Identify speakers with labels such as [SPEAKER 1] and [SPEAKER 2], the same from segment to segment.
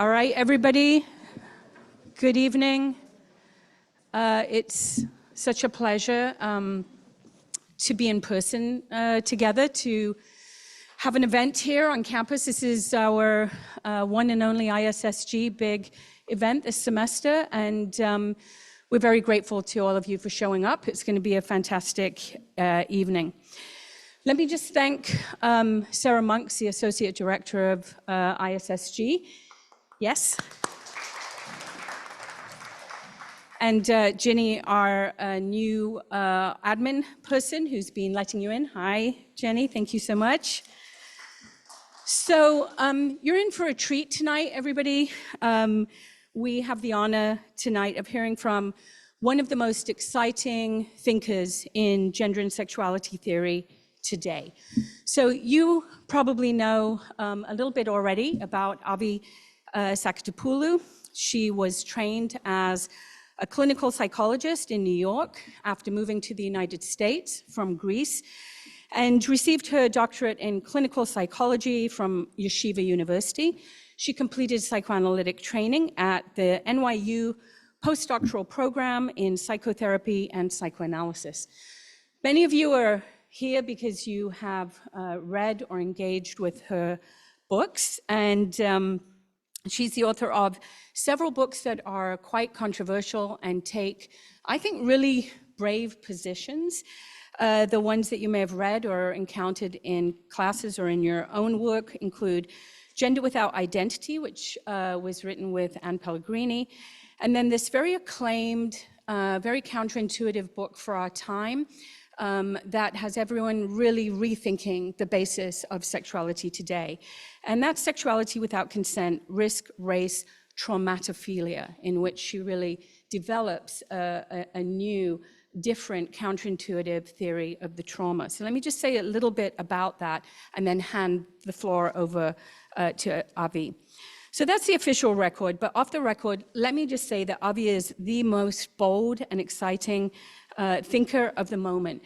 [SPEAKER 1] All right, everybody, good evening. It's such a pleasure to be in person together, to have an event here on campus. This is our one and only ISSG big event this semester, and we're very grateful to all of you for showing up. It's going to be a fantastic evening. Let me just thank Sarah Monks, the Associate Director of ISSG. Yes. And Jenny, our new admin person who's been letting you in. Hi, Jenny, thank you so much. So you're in for a treat tonight, everybody. We have the honor tonight of hearing from one of the most exciting thinkers in gender and sexuality theory today. So you probably know a little bit already about Avgi Saketopoulou. She was trained as a clinical psychologist in New York after moving to the United States from Greece, and received her doctorate in clinical psychology from Yeshiva University. She completed psychoanalytic training at the NYU postdoctoral program in psychotherapy and psychoanalysis. Many of you are here because you have read or engaged with her books, and she's the author of several books that are quite controversial and take, I think, really brave positions. The ones that you may have read or encountered in classes or in your own work include Gender Without Identity, which was written with Anne Pellegrini, and then this very acclaimed, very counterintuitive book for our time that has everyone really rethinking the basis of sexuality today. And that's Sexuality Without Consent, Risk, Race, Traumatophilia, in which she really develops a new, different, counterintuitive theory of the trauma. So let me just say a little bit about that and then hand the floor over to Avgi. So that's the official record, but off the record, let me just say that Avgi is the most bold and exciting thinker of the moment.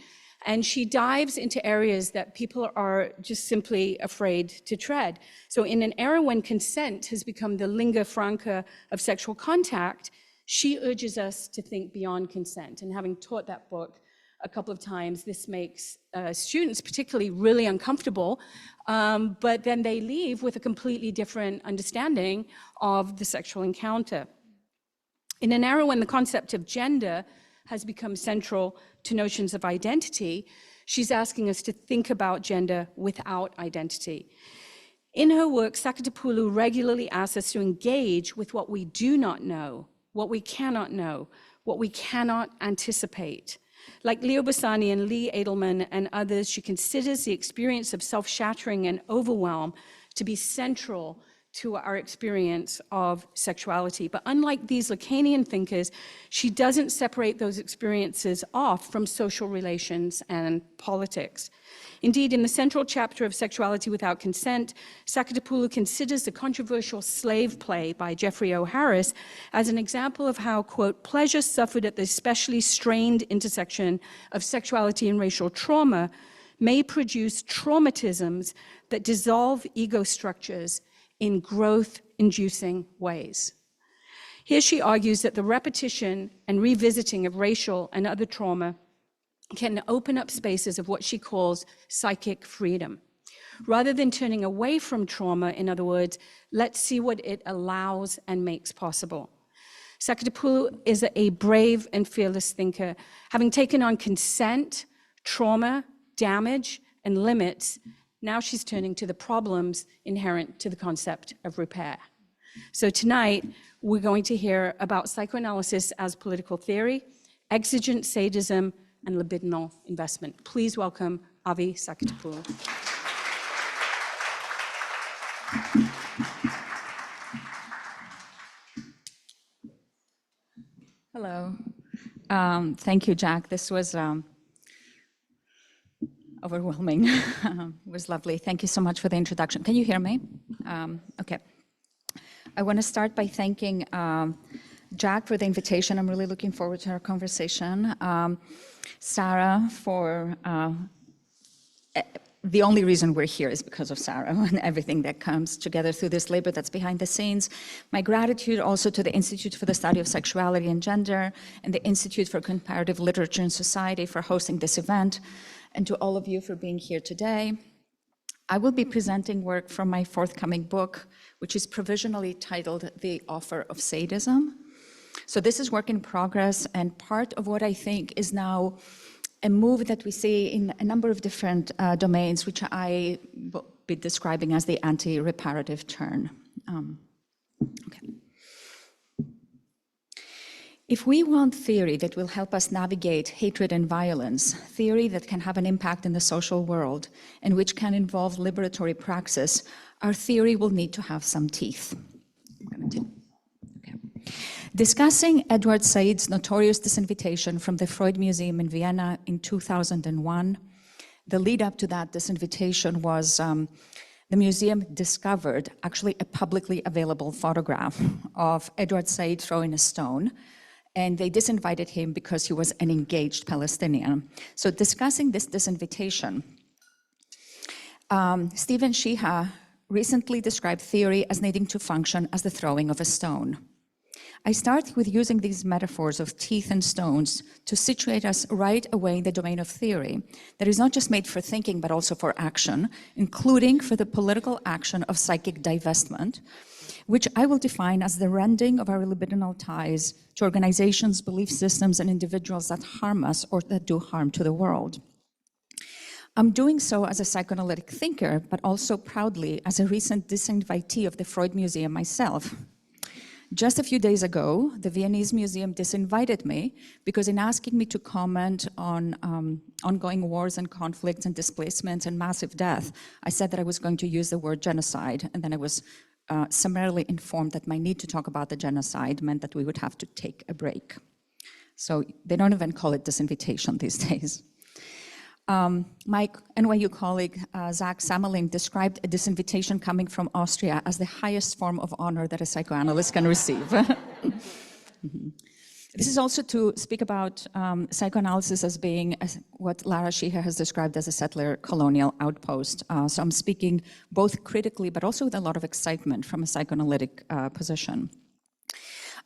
[SPEAKER 1] And she dives into areas that people are just simply afraid to tread. So in an era when consent has become the lingua franca of sexual contact, she urges us to think beyond consent. And having taught that book a couple of times, this makes students particularly really uncomfortable, but then they leave with a completely different understanding of the sexual encounter. In an era when the concept of gender has become central to notions of identity, she's asking us to think about gender without identity. In her work, Saketopoulou regularly asks us to engage with what we do not know, what we cannot know, what we cannot anticipate. Like Leo Bassani and Lee Edelman and others, she considers the experience of self-shattering and overwhelm to be central to our experience of sexuality. But unlike these Lacanian thinkers, she doesn't separate those experiences off from social relations and politics. Indeed, in the central chapter of Sexuality Without Consent, Saketopoulou considers the controversial Slave play by Jeffrey O. Harris as an example of how, quote, pleasure suffered at the especially strained intersection of sexuality and racial trauma may produce traumatisms that dissolve ego structures in growth-inducing ways. Here she argues that the repetition and revisiting of racial and other trauma can open up spaces of what she calls psychic freedom. Rather than turning away from trauma, in other words, let's see what it allows and makes possible. Saketopoulou is a brave and fearless thinker, having taken on consent, trauma, damage, and limits. Now she's turning to the problems inherent to the concept of repair. So tonight, we're going to hear about psychoanalysis as political theory, exigent sadism, and libidinal investment. Please welcome Avgi Saketopoulou.
[SPEAKER 2] Hello. Thank you, Jack. This was overwhelming. It was lovely. Thank you so much for the introduction. Can you hear me? Okay. I want to start by thanking Jack for the invitation. I'm really looking forward to our conversation. Sarah for the only reason we're here is because of Sarah and everything that comes together through this labor that's behind the scenes. My gratitude also to the Institute for the Study of Sexuality and Gender and the Institute for Comparative Literature and Society for hosting this event, and to all of you for being here today. I will be presenting work from my forthcoming book, which is provisionally titled The Offer of Sadism. So this is work in progress, and part of what I think is now a move that we see in a number of different domains, which I will be describing as the anti-reparative turn. Okay. If we want theory that will help us navigate hatred and violence, theory that can have an impact in the social world, and which can involve liberatory praxis, our theory will need to have some teeth. Discussing Edward Said's notorious disinvitation from the Freud Museum in Vienna in 2001, the lead up to that disinvitation was the museum discovered actually a publicly available photograph of Edward Said throwing a stone, and they disinvited him because he was an engaged Palestinian. So discussing this disinvitation, Stephen Sheeha recently described theory as needing to function as the throwing of a stone. I start with using these metaphors of teeth and stones to situate us right away in the domain of theory that is not just made for thinking, but also for action, including for the political action of psychic divestment, which I will define as the rending of our libidinal ties to organizations, belief systems, and individuals that harm us or that do harm to the world. I'm doing so as a psychoanalytic thinker, but also proudly as a recent disinvitee of the Freud Museum myself. Just a few days ago, the Viennese Museum disinvited me because in asking me to comment on ongoing wars and conflicts and displacements and massive death, I said that I was going to use the word genocide, and then I was summarily informed that my need to talk about the genocide meant that we would have to take a break. So they don't even call it disinvitation these days. My NYU colleague, Zach Samelin, described a disinvitation coming from Austria as the highest form of honor that a psychoanalyst can receive. This is also to speak about psychoanalysis as being what Lara Sheeha has described as a settler colonial outpost. So I'm speaking both critically, but also with a lot of excitement from a psychoanalytic position.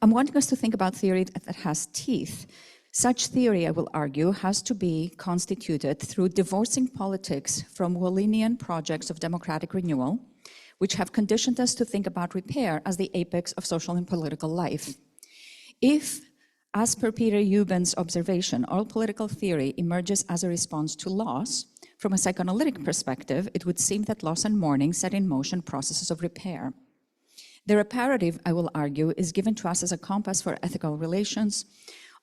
[SPEAKER 2] I'm wanting us to think about theory that has teeth. Such theory, I will argue, has to be constituted through divorcing politics from Walenian projects of democratic renewal, which have conditioned us to think about repair as the apex of social and political life. If, as per Peter Euben's observation, all political theory emerges as a response to loss, from a psychoanalytic perspective, it would seem that loss and mourning set in motion processes of repair. The reparative, I will argue, is given to us as a compass for ethical relations,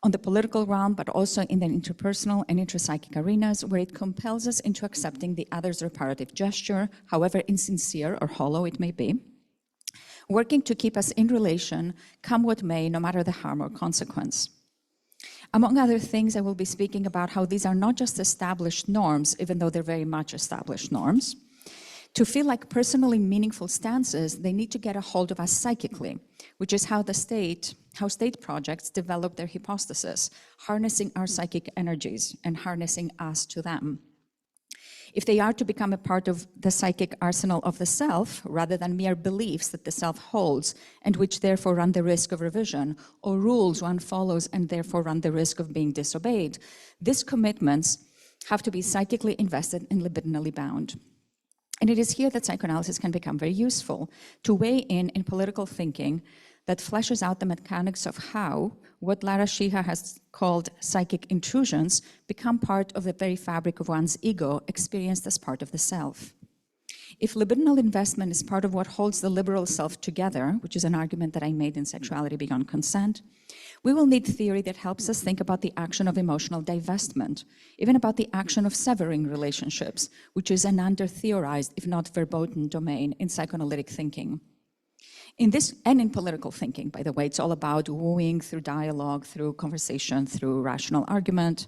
[SPEAKER 2] on the political realm, but also in the interpersonal and intrapsychic arenas, where it compels us into accepting the other's reparative gesture, however insincere or hollow it may be, working to keep us in relation, come what may, no matter the harm or consequence. Among other things, I will be speaking about how these are not just established norms, even though they're very much established norms. To feel like personally meaningful stances, they need to get a hold of us psychically, which is how state projects develop their hypostasis, harnessing our psychic energies and harnessing us to them. If they are to become a part of the psychic arsenal of the self, rather than mere beliefs that the self holds and which therefore run the risk of revision, or rules one follows and therefore run the risk of being disobeyed, these commitments have to be psychically invested and libidinally bound. And it is here that psychoanalysis can become very useful, to weigh in political thinking that fleshes out the mechanics of how what Lara Sheeha has called psychic intrusions become part of the very fabric of one's ego, experienced as part of the self. If libidinal investment is part of what holds the liberal self together, which is an argument that I made in Sexuality Beyond Consent, we will need theory that helps us think about the action of emotional divestment, even about the action of severing relationships, which is an under-theorized, if not verboten, domain in psychoanalytic thinking. In this, and in political thinking, by the way, it's all about wooing through dialogue, through conversation, through rational argument.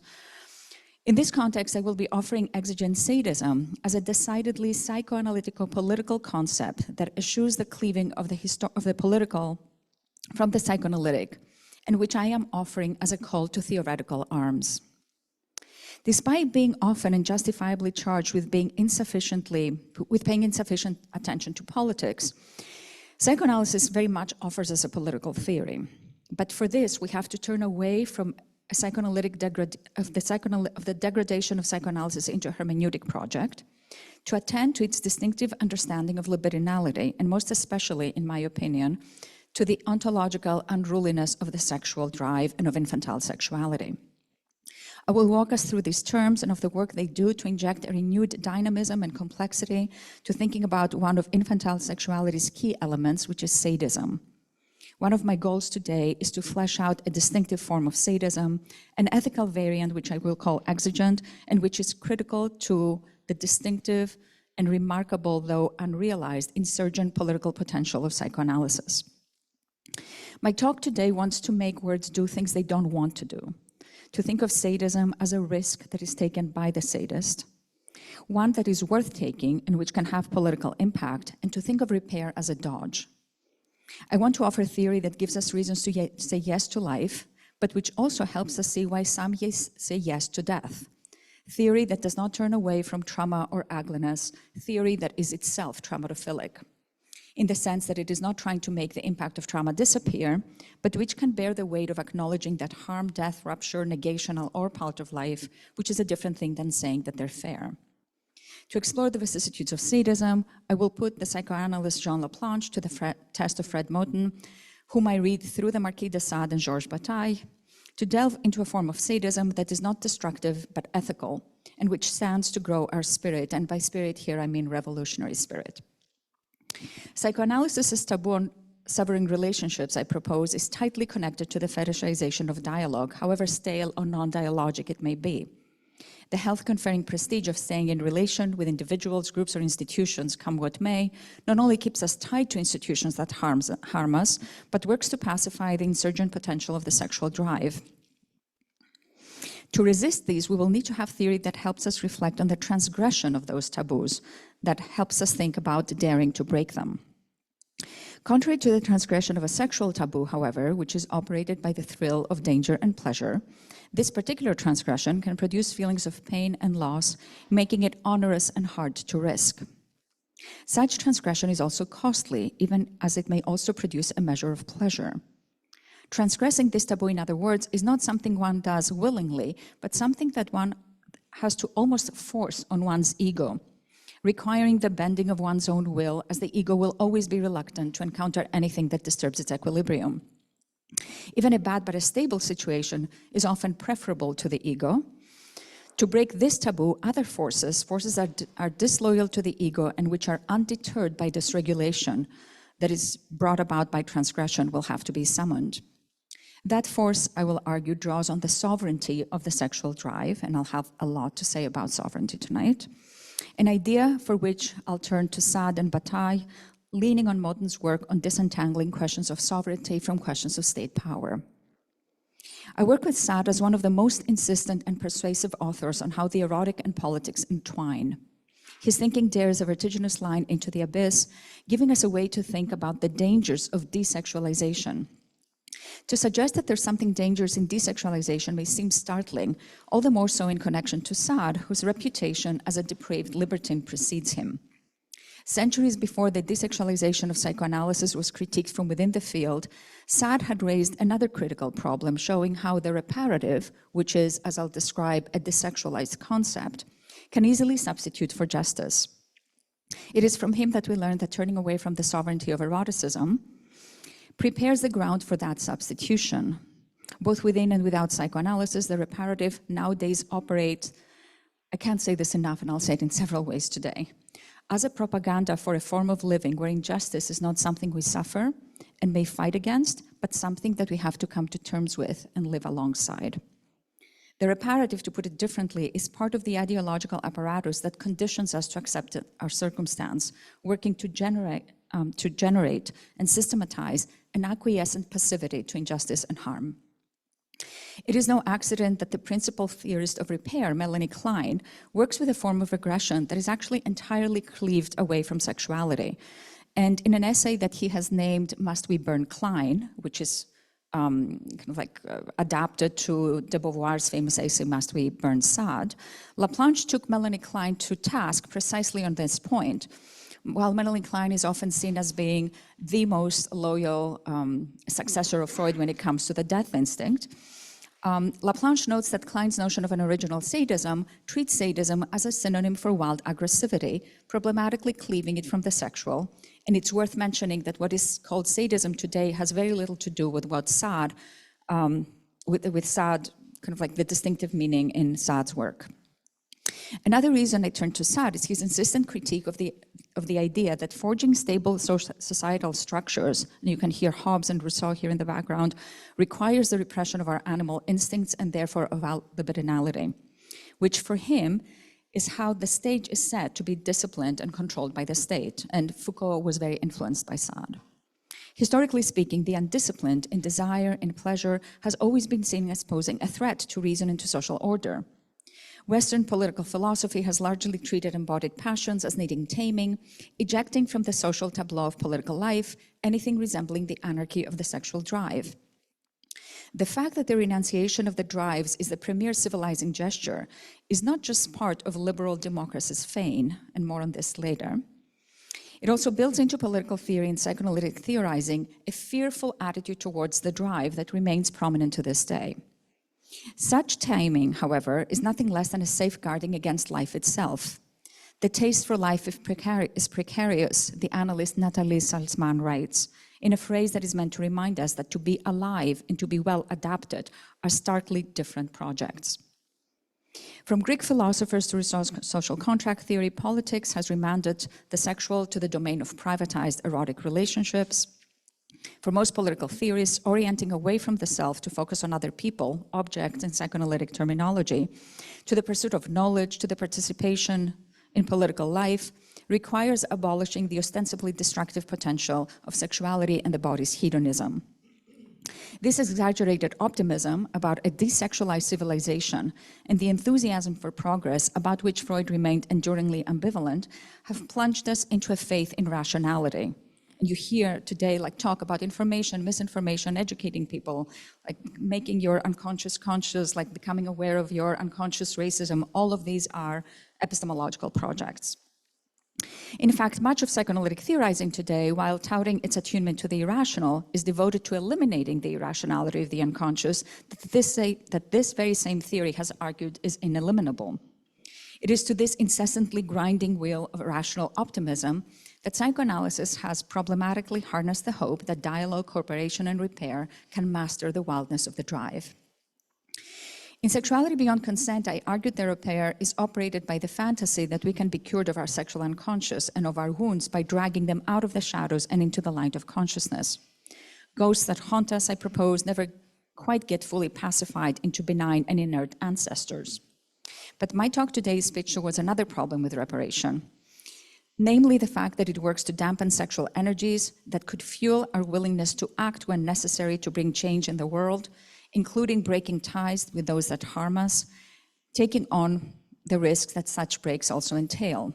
[SPEAKER 2] In this context, I will be offering exigent sadism as a decidedly psychoanalyticopolitical concept that eschews the cleaving of the political from the psychoanalytic, and which I am offering as a call to theoretical arms. Despite being often and justifiably charged with paying insufficient attention to politics, psychoanalysis very much offers us a political theory. But for this, we have to turn away from a psychoanalytic of the degradation of psychoanalysis into a hermeneutic project, to attend to its distinctive understanding of libidinality, and most especially, in my opinion, to the ontological unruliness of the sexual drive and of infantile sexuality. I will walk us through these terms and of the work they do to inject a renewed dynamism and complexity to thinking about one of infantile sexuality's key elements, which is sadism. One of my goals today is to flesh out a distinctive form of sadism, an ethical variant which I will call exigent, and which is critical to the distinctive and remarkable, though unrealized, insurgent political potential of psychoanalysis. My talk today wants to make words do things they don't want to do, to think of sadism as a risk that is taken by the sadist, one that is worth taking and which can have political impact, and to think of repair as a dodge. I want to offer theory that gives us reasons to say yes to life, but which also helps us see why some say yes to death. Theory that does not turn away from trauma or ugliness, theory that is itself traumatophilic, in the sense that it is not trying to make the impact of trauma disappear, but which can bear the weight of acknowledging that harm, death, rupture, negation are all part of life, which is a different thing than saying that they're fair. To explore the vicissitudes of sadism, I will put the psychoanalyst Jean Laplanche to the test of Fred Moten, whom I read through the Marquis de Sade and Georges Bataille, to delve into a form of sadism that is not destructive but ethical, and which stands to grow our spirit, and by spirit here I mean revolutionary spirit. Psychoanalysis' taboo on severing relationships, I propose, is tightly connected to the fetishization of dialogue, however stale or non-dialogic it may be. The health-conferring prestige of staying in relation with individuals, groups, or institutions, come what may, not only keeps us tied to institutions that harm us, but works to pacify the insurgent potential of the sexual drive. To resist these, we will need to have theory that helps us reflect on the transgression of those taboos, that helps us think about daring to break them. Contrary to the transgression of a sexual taboo, however, which is operated by the thrill of danger and pleasure, this particular transgression can produce feelings of pain and loss, making it onerous and hard to risk. Such transgression is also costly, even as it may also produce a measure of pleasure. Transgressing this taboo, in other words, is not something one does willingly, but something that one has to almost force on one's ego, requiring the bending of one's own will, as the ego will always be reluctant to encounter anything that disturbs its equilibrium. Even a bad but a stable situation is often preferable to the ego. To break this taboo, other forces are disloyal to the ego and which are undeterred by dysregulation that is brought about by transgression will have to be summoned. That force, I will argue, draws on the sovereignty of the sexual drive, and I'll have a lot to say about sovereignty tonight, an idea for which I'll turn to Sade and Bataille, leaning on Moten's work on disentangling questions of sovereignty from questions of state power. I work with Sade as one of the most insistent and persuasive authors on how the erotic and politics entwine. His thinking dares a vertiginous line into the abyss, giving us a way to think about the dangers of desexualization. To suggest that there's something dangerous in desexualization may seem startling, all the more so in connection to Sade, whose reputation as a depraved libertine precedes him. Centuries before the desexualization of psychoanalysis was critiqued from within the field, Sade had raised another critical problem, showing how the reparative, which is, as I'll describe, a desexualized concept, can easily substitute for justice. It is from him that we learn that turning away from the sovereignty of eroticism prepares the ground for that substitution. Both within and without psychoanalysis, the reparative nowadays operates, I can't say this enough, and I'll say it in several ways today, as a propaganda for a form of living where injustice is not something we suffer and may fight against, but something that we have to come to terms with and live alongside. The reparative, to put it differently, is part of the ideological apparatus that conditions us to accept our circumstance, working to generate and systematize an acquiescent passivity to injustice and harm. It is no accident that the principal theorist of repair, Melanie Klein, works with a form of aggression that is actually entirely cleaved away from sexuality. And in an essay that he has named Must We Burn Klein, which is adapted to de Beauvoir's famous essay, Must We Burn Sade, Laplanche took Melanie Klein to task precisely on this point. While Melanie Klein is often seen as being the most loyal successor of Freud when it comes to the death instinct, Laplanche notes that Klein's notion of an original sadism treats sadism as a synonym for wild aggressivity, problematically cleaving it from the sexual. And it's worth mentioning that what is called sadism today has very little to do with what Sade, with Sade, kind of like the distinctive meaning in Sade's work. Another reason I turn to Sade is his insistent critique of the idea that forging stable societal structures, and you can hear Hobbes and Rousseau here in the background, requires the repression of our animal instincts and therefore of our libidinality, which for him is how the stage is set to be disciplined and controlled by the state. And Foucault was very influenced by Sade. Historically speaking, the undisciplined in desire and pleasure has always been seen as posing a threat to reason and to social order. Western political philosophy has largely treated embodied passions as needing taming, ejecting from the social tableau of political life anything resembling the anarchy of the sexual drive. The fact that the renunciation of the drives is the premier civilizing gesture is not just part of liberal democracy's feign, and more on this later. It also builds into political theory and psychoanalytic theorizing a fearful attitude towards the drive that remains prominent to this day. Such taming, however, is nothing less than a safeguarding against life itself. The taste for life is precarious, the analyst Nathalie Salzman writes, in a phrase that is meant to remind us that to be alive and to be well adapted are starkly different projects. From Greek philosophers to Rousseau's social contract theory, politics has remanded the sexual to the domain of privatized erotic relationships. For most political theorists, orienting away from the self to focus on other people, objects, and psychoanalytic terminology, to the pursuit of knowledge, to the participation in political life, requires abolishing the ostensibly destructive potential of sexuality and the body's hedonism. This exaggerated optimism about a desexualized civilization and the enthusiasm for progress about which Freud remained enduringly ambivalent have plunged us into a faith in rationality. And you hear today talk about information, misinformation, educating people, making your unconscious conscious, becoming aware of your unconscious racism. All of these are epistemological projects. In fact, much of psychoanalytic theorizing today, while touting its attunement to the irrational, is devoted to eliminating the irrationality of the unconscious that this very same theory has argued is ineliminable. It is to this incessantly grinding wheel of rational optimism that psychoanalysis has problematically harnessed the hope that dialogue, cooperation, and repair can master the wildness of the drive. In Sexuality Beyond Consent, I argued that repair is operated by the fantasy that we can be cured of our sexual unconscious and of our wounds by dragging them out of the shadows and into the light of consciousness. Ghosts that haunt us, I propose, never quite get fully pacified into benign and inert ancestors. But my talk today speaks towards another problem with reparation, namely the fact that it works to dampen sexual energies that could fuel our willingness to act when necessary to bring change in the world, including breaking ties with those that harm us, taking on the risks that such breaks also entail.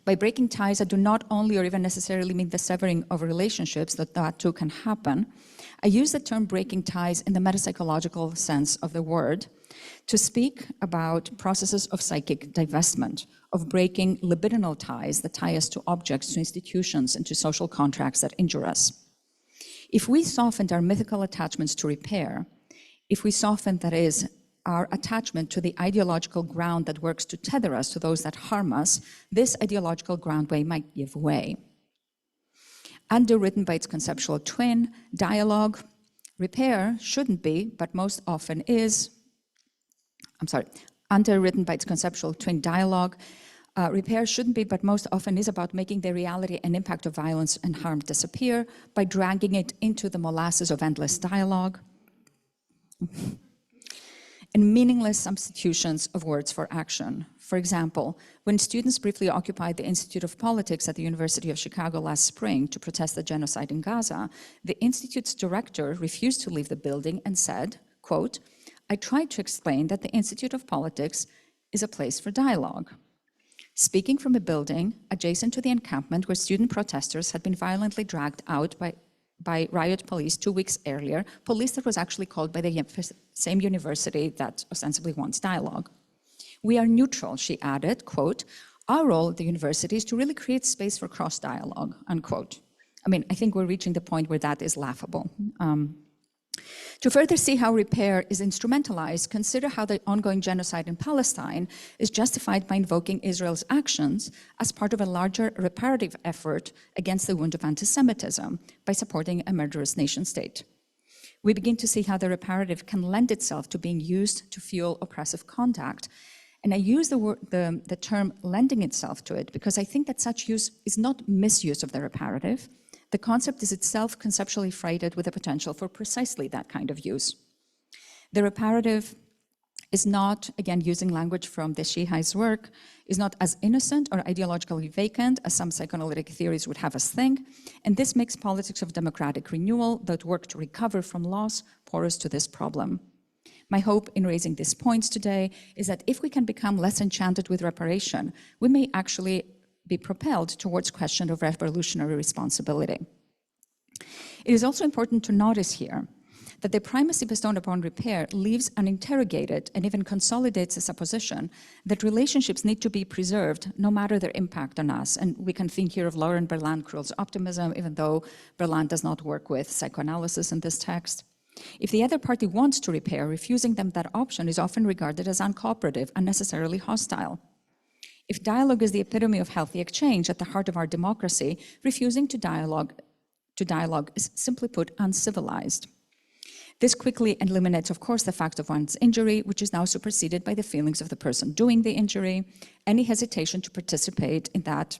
[SPEAKER 2] By breaking ties, I do not only or even necessarily mean the severing of relationships, that too can happen. I use the term breaking ties in the metapsychological sense of the word to speak about processes of psychic divestment, of breaking libidinal ties that tie us to objects, to institutions, and to social contracts that injure us. If we softened our mythical attachments to repair, if we softened, that is, our attachment to the ideological ground that works to tether us to those that harm us, this ideological groundway might give way. Underwritten by its conceptual twin, dialogue, repair shouldn't be, but most often is, underwritten by its conceptual twin dialogue, repair shouldn't be, but most often is about making the reality and impact of violence and harm disappear by dragging it into the molasses of endless dialogue and meaningless substitutions of words for action. For example, when students briefly occupied the Institute of Politics at the University of Chicago last spring to protest the genocide in Gaza, the Institute's director refused to leave the building and said, quote, "I tried to explain that the Institute of Politics is a place for dialogue." Speaking from a building adjacent to the encampment where student protesters had been violently dragged out by by riot police 2 weeks earlier, police that was actually called by the same university that ostensibly wants dialogue. We are neutral, she added, quote, our role at the university is to really create space for cross-dialogue, unquote. I mean, I think we're reaching the point where that is laughable. To further see how repair is instrumentalized, consider how the ongoing genocide in Palestine is justified by invoking Israel's actions as part of a larger reparative effort against the wound of anti-Semitism by supporting a murderous nation-state. We begin to see how the reparative can lend itself to being used to fuel oppressive conduct. And I use the term lending itself to it because I think that such use is not misuse of the reparative. The concept is itself conceptually freighted with the potential for precisely that kind of use. The reparative is not, again, using language from the Shihai's work, is not as innocent or ideologically vacant as some psychoanalytic theories would have us think, and this makes politics of democratic renewal that work to recover from loss porous to this problem. My hope in raising these points today is that if we can become less enchanted with reparation, we may actually be propelled towards question of revolutionary responsibility. It is also important to notice here that the primacy bestowed upon repair leaves uninterrogated and even consolidates the supposition that relationships need to be preserved no matter their impact on us. And we can think here of Lauren Berlant-Krull's optimism, even though Berlant does not work with psychoanalysis in this text. If the other party wants to repair, refusing them that option is often regarded as uncooperative, unnecessarily hostile. If dialogue is the epitome of healthy exchange at the heart of our democracy, refusing to dialogue is simply put uncivilized. This quickly eliminates, of course, the fact of one's injury, which is now superseded by the feelings of the person doing the injury. Any hesitation to participate in that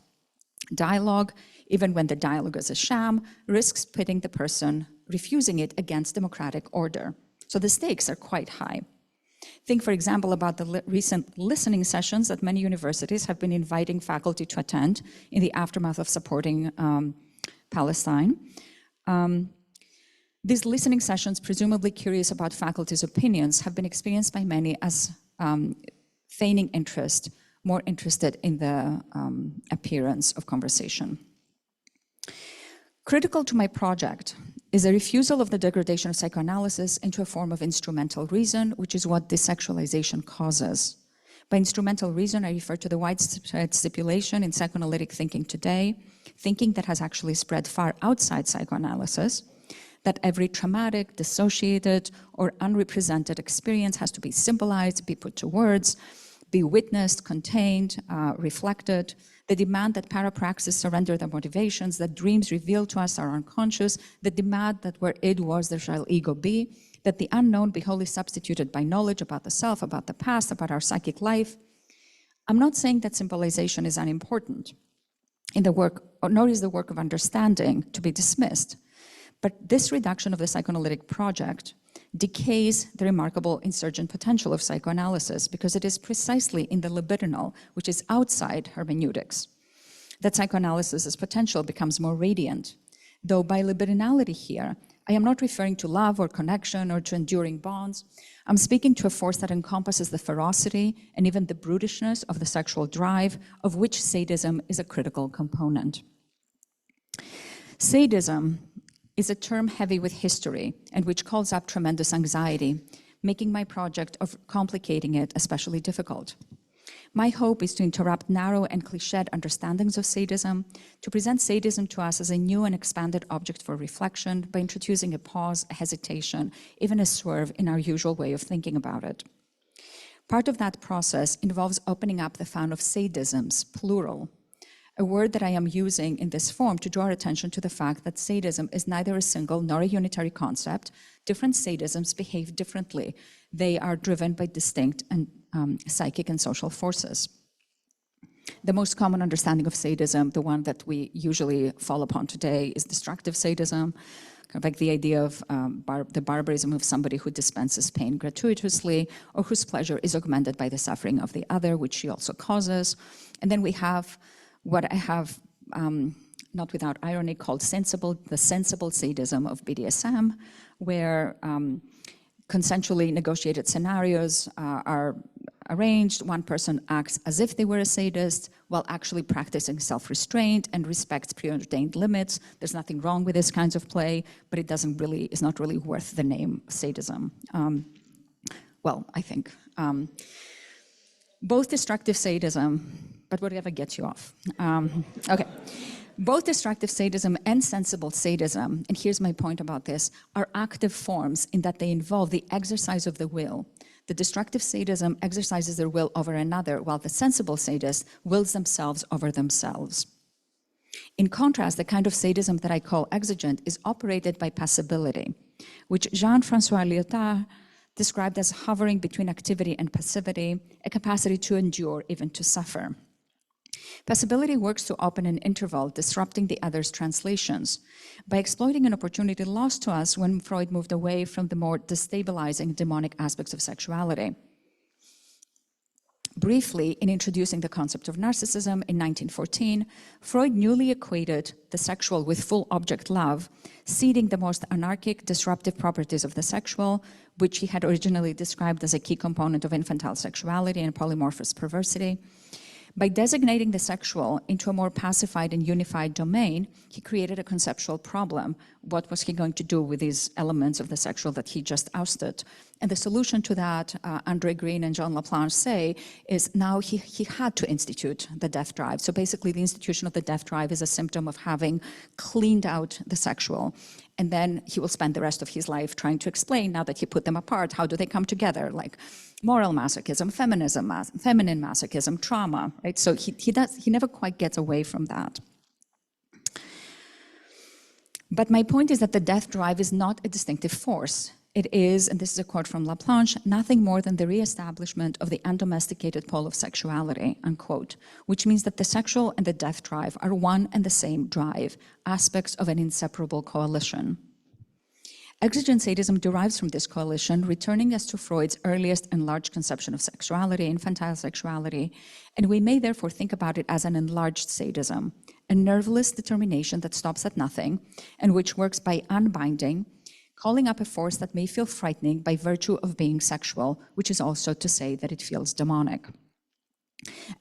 [SPEAKER 2] dialogue, even when the dialogue is a sham, risks pitting the person refusing it against democratic order. So the stakes are quite high. Think, for example, about the recent listening sessions that many universities have been inviting faculty to attend in the aftermath of supporting Palestine. These listening sessions, presumably curious about faculty's opinions, have been experienced by many as feigning interest, more interested in the appearance of conversation. Critical to my project is a refusal of the degradation of psychoanalysis into a form of instrumental reason, which is what desexualization causes. By instrumental reason, I refer to the widespread stipulation in psychoanalytic thinking today, thinking that has actually spread far outside psychoanalysis, that every traumatic, dissociated, or unrepresented experience has to be symbolized, be put to words, be witnessed, contained, reflected, the demand that parapraxis surrender their motivations, that dreams revealed to us are unconscious, the demand that where id was, there shall ego be, that the unknown be wholly substituted by knowledge about the self, about the past, about our psychic life. I'm not saying that symbolization is unimportant in the work, nor is the work of understanding to be dismissed. But this reduction of the psychoanalytic project decays the remarkable insurgent potential of psychoanalysis because it is precisely in the libidinal, which is outside hermeneutics, that psychoanalysis's potential becomes more radiant. Though by libidinality here, I am not referring to love or connection or to enduring bonds. I'm speaking to a force that encompasses the ferocity and even the brutishness of the sexual drive, of which sadism is a critical component. Sadism is a term heavy with history and which calls up tremendous anxiety, making my project of complicating it especially difficult. My hope is to interrupt narrow and cliched understandings of sadism, to present sadism to us as a new and expanded object for reflection by introducing a pause, a hesitation, even a swerve in our usual way of thinking about it. Part of that process involves opening up the fan of sadisms, plural, a word that I am using in this form to draw our attention to the fact that sadism is neither a single nor a unitary concept. Different sadisms behave differently. They are driven by distinct and psychic and social forces. The most common understanding of sadism, the one that we usually fall upon today, is destructive sadism, kind of like the idea of the barbarism of somebody who dispenses pain gratuitously or whose pleasure is augmented by the suffering of the other, which she also causes. And then we have what I have, not without irony, called the sensible sadism of BDSM, where consensually negotiated scenarios are arranged. One person acts as if they were a sadist while actually practicing self-restraint and respects preordained limits. There's nothing wrong with this kinds of play, but it is not really worth the name sadism. Well, I think. Both destructive sadism, but whatever gets you off. Okay. Both destructive sadism and sensible sadism, and here's my point about this, are active forms in that they involve the exercise of the will. The destructive sadism exercises their will over another, while the sensible sadist wills themselves over themselves. In contrast, the kind of sadism that I call exigent is operated by passibility, which Jean-François Lyotard described as hovering between activity and passivity, a capacity to endure, even to suffer. Passibility works to open an interval, disrupting the other's translations, by exploiting an opportunity lost to us when Freud moved away from the more destabilizing demonic aspects of sexuality. Briefly, in introducing the concept of narcissism in 1914, Freud newly equated the sexual with full object love, ceding the most anarchic, disruptive properties of the sexual, which he had originally described as a key component of infantile sexuality and polymorphous perversity. By designating the sexual into a more pacified and unified domain, he created a conceptual problem. What was he going to do with these elements of the sexual that he just ousted? And the solution to that, Andre Green and John Laplanche say, is now he had to institute the death drive. So basically the institution of the death drive is a symptom of having cleaned out the sexual. And then he will spend the rest of his life trying to explain, now that he put them apart, how do they come together? Like moral masochism, feminism, feminine masochism, trauma, right? So he never quite gets away from that. But my point is that the death drive is not a distinctive force. It is, and this is a quote from Laplanche, nothing more than the reestablishment of the undomesticated pole of sexuality, unquote, which means that the sexual and the death drive are one and the same drive, aspects of an inseparable coalition. Exigent sadism derives from this coalition, returning us to Freud's earliest and large conception of sexuality, infantile sexuality, and we may therefore think about it as an enlarged sadism, a nerveless determination that stops at nothing and which works by unbinding, calling up a force that may feel frightening by virtue of being sexual, which is also to say that it feels demonic.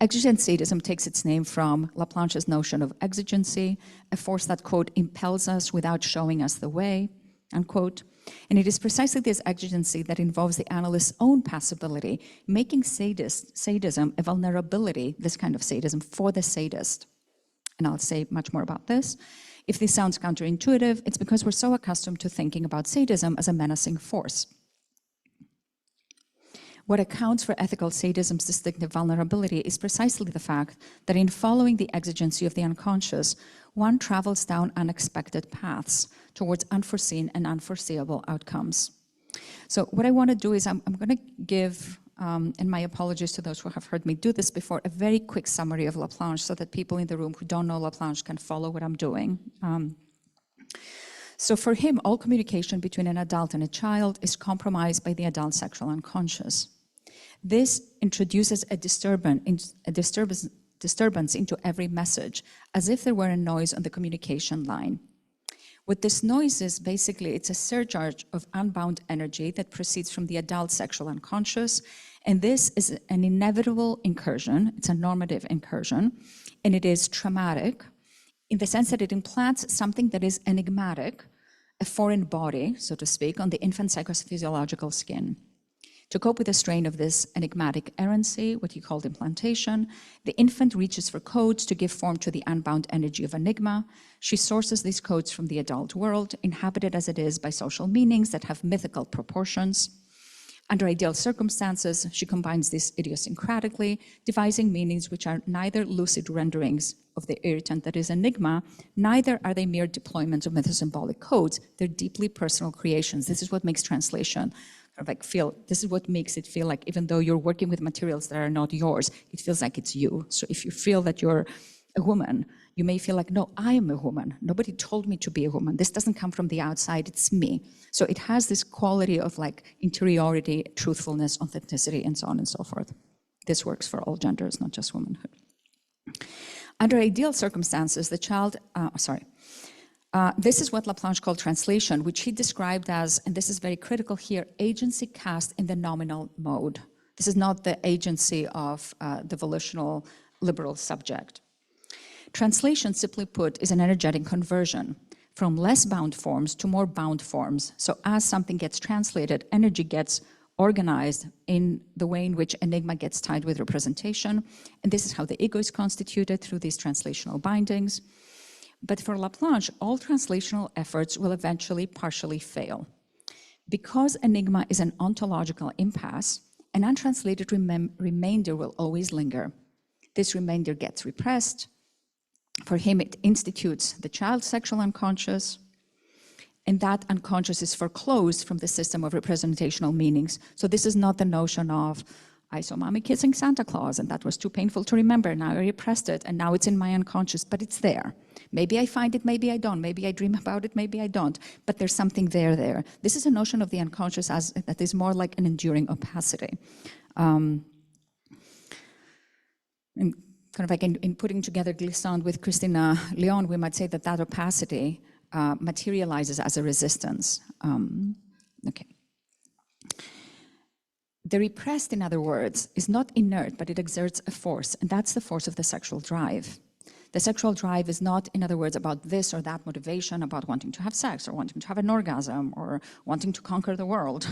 [SPEAKER 2] Exigent sadism takes its name from Laplanche's notion of exigency, a force that, quote, impels us without showing us the way, unquote. And it is precisely this exigency that involves the analyst's own passibility, making sadism a vulnerability, this kind of sadism, for the sadist. And I'll say much more about this. If this sounds counterintuitive, it's because we're so accustomed to thinking about sadism as a menacing force. What accounts for ethical sadism's distinctive vulnerability is precisely the fact that in following the exigency of the unconscious, one travels down unexpected paths towards unforeseen and unforeseeable outcomes. So what I want to do is I'm going to give, and my apologies to those who have heard me do this before, a very quick summary of Laplanche so that people in the room who don't know Laplanche can follow what I'm doing. So for him, all communication between an adult and a child is compromised by the adult sexual unconscious. This introduces a disturbance into every message, as if there were a noise on the communication line. What this noise is, basically, it's a surcharge of unbound energy that proceeds from the adult sexual unconscious, and this is an inevitable incursion. It's a normative incursion, and it is traumatic in the sense that it implants something that is enigmatic, a foreign body, so to speak, on the infant psychophysiological skin. To cope with the strain of this enigmatic errancy, what he called implantation, the infant reaches for codes to give form to the unbound energy of enigma. She sources these codes from the adult world, inhabited as it is by social meanings that have mythical proportions. Under ideal circumstances, she combines these idiosyncratically, devising meanings which are neither lucid renderings of the irritant that is enigma, neither are they mere deployments of mythosymbolic codes. They're deeply personal creations. This is what makes translation this is what makes it feel like, even though you're working with materials that are not yours, it feels like it's you. So if you feel that you're a woman, you may feel like, no, I am a woman. Nobody told me to be a woman. This doesn't come from the outside, it's me. So it has this quality of like interiority, truthfulness, authenticity, and so on and so forth. This works for all genders, not just womanhood. Under ideal circumstances, the child, this is what Laplanche called translation, which he described as, and this is very critical here, agency cast in the nominal mode. This is not the agency of the volitional liberal subject. Translation, simply put, is an energetic conversion from less bound forms to more bound forms. So as something gets translated, energy gets organized in the way in which enigma gets tied with representation. And this is how the ego is constituted through these translational bindings. But for Laplanche, all translational efforts will eventually partially fail. Because enigma is an ontological impasse, an untranslated remainder will always linger. This remainder gets repressed. For him, it institutes the child sexual unconscious, and that unconscious is foreclosed from the system of representational meanings. So this is not the notion of, I saw mommy kissing Santa Claus, and that was too painful to remember. Now I repressed it, and now it's in my unconscious, but it's there. Maybe I find it, maybe I don't. Maybe I dream about it, maybe I don't. But there's something there. This is a notion of the unconscious as that is more like an enduring opacity. And kind of like in putting together Glissant with Christina Leon, we might say that that opacity materializes as a resistance. Okay. The repressed, in other words, is not inert, but it exerts a force, and that's the force of the sexual drive. The sexual drive is not, in other words, about this or that motivation, about wanting to have sex or wanting to have an orgasm or wanting to conquer the world.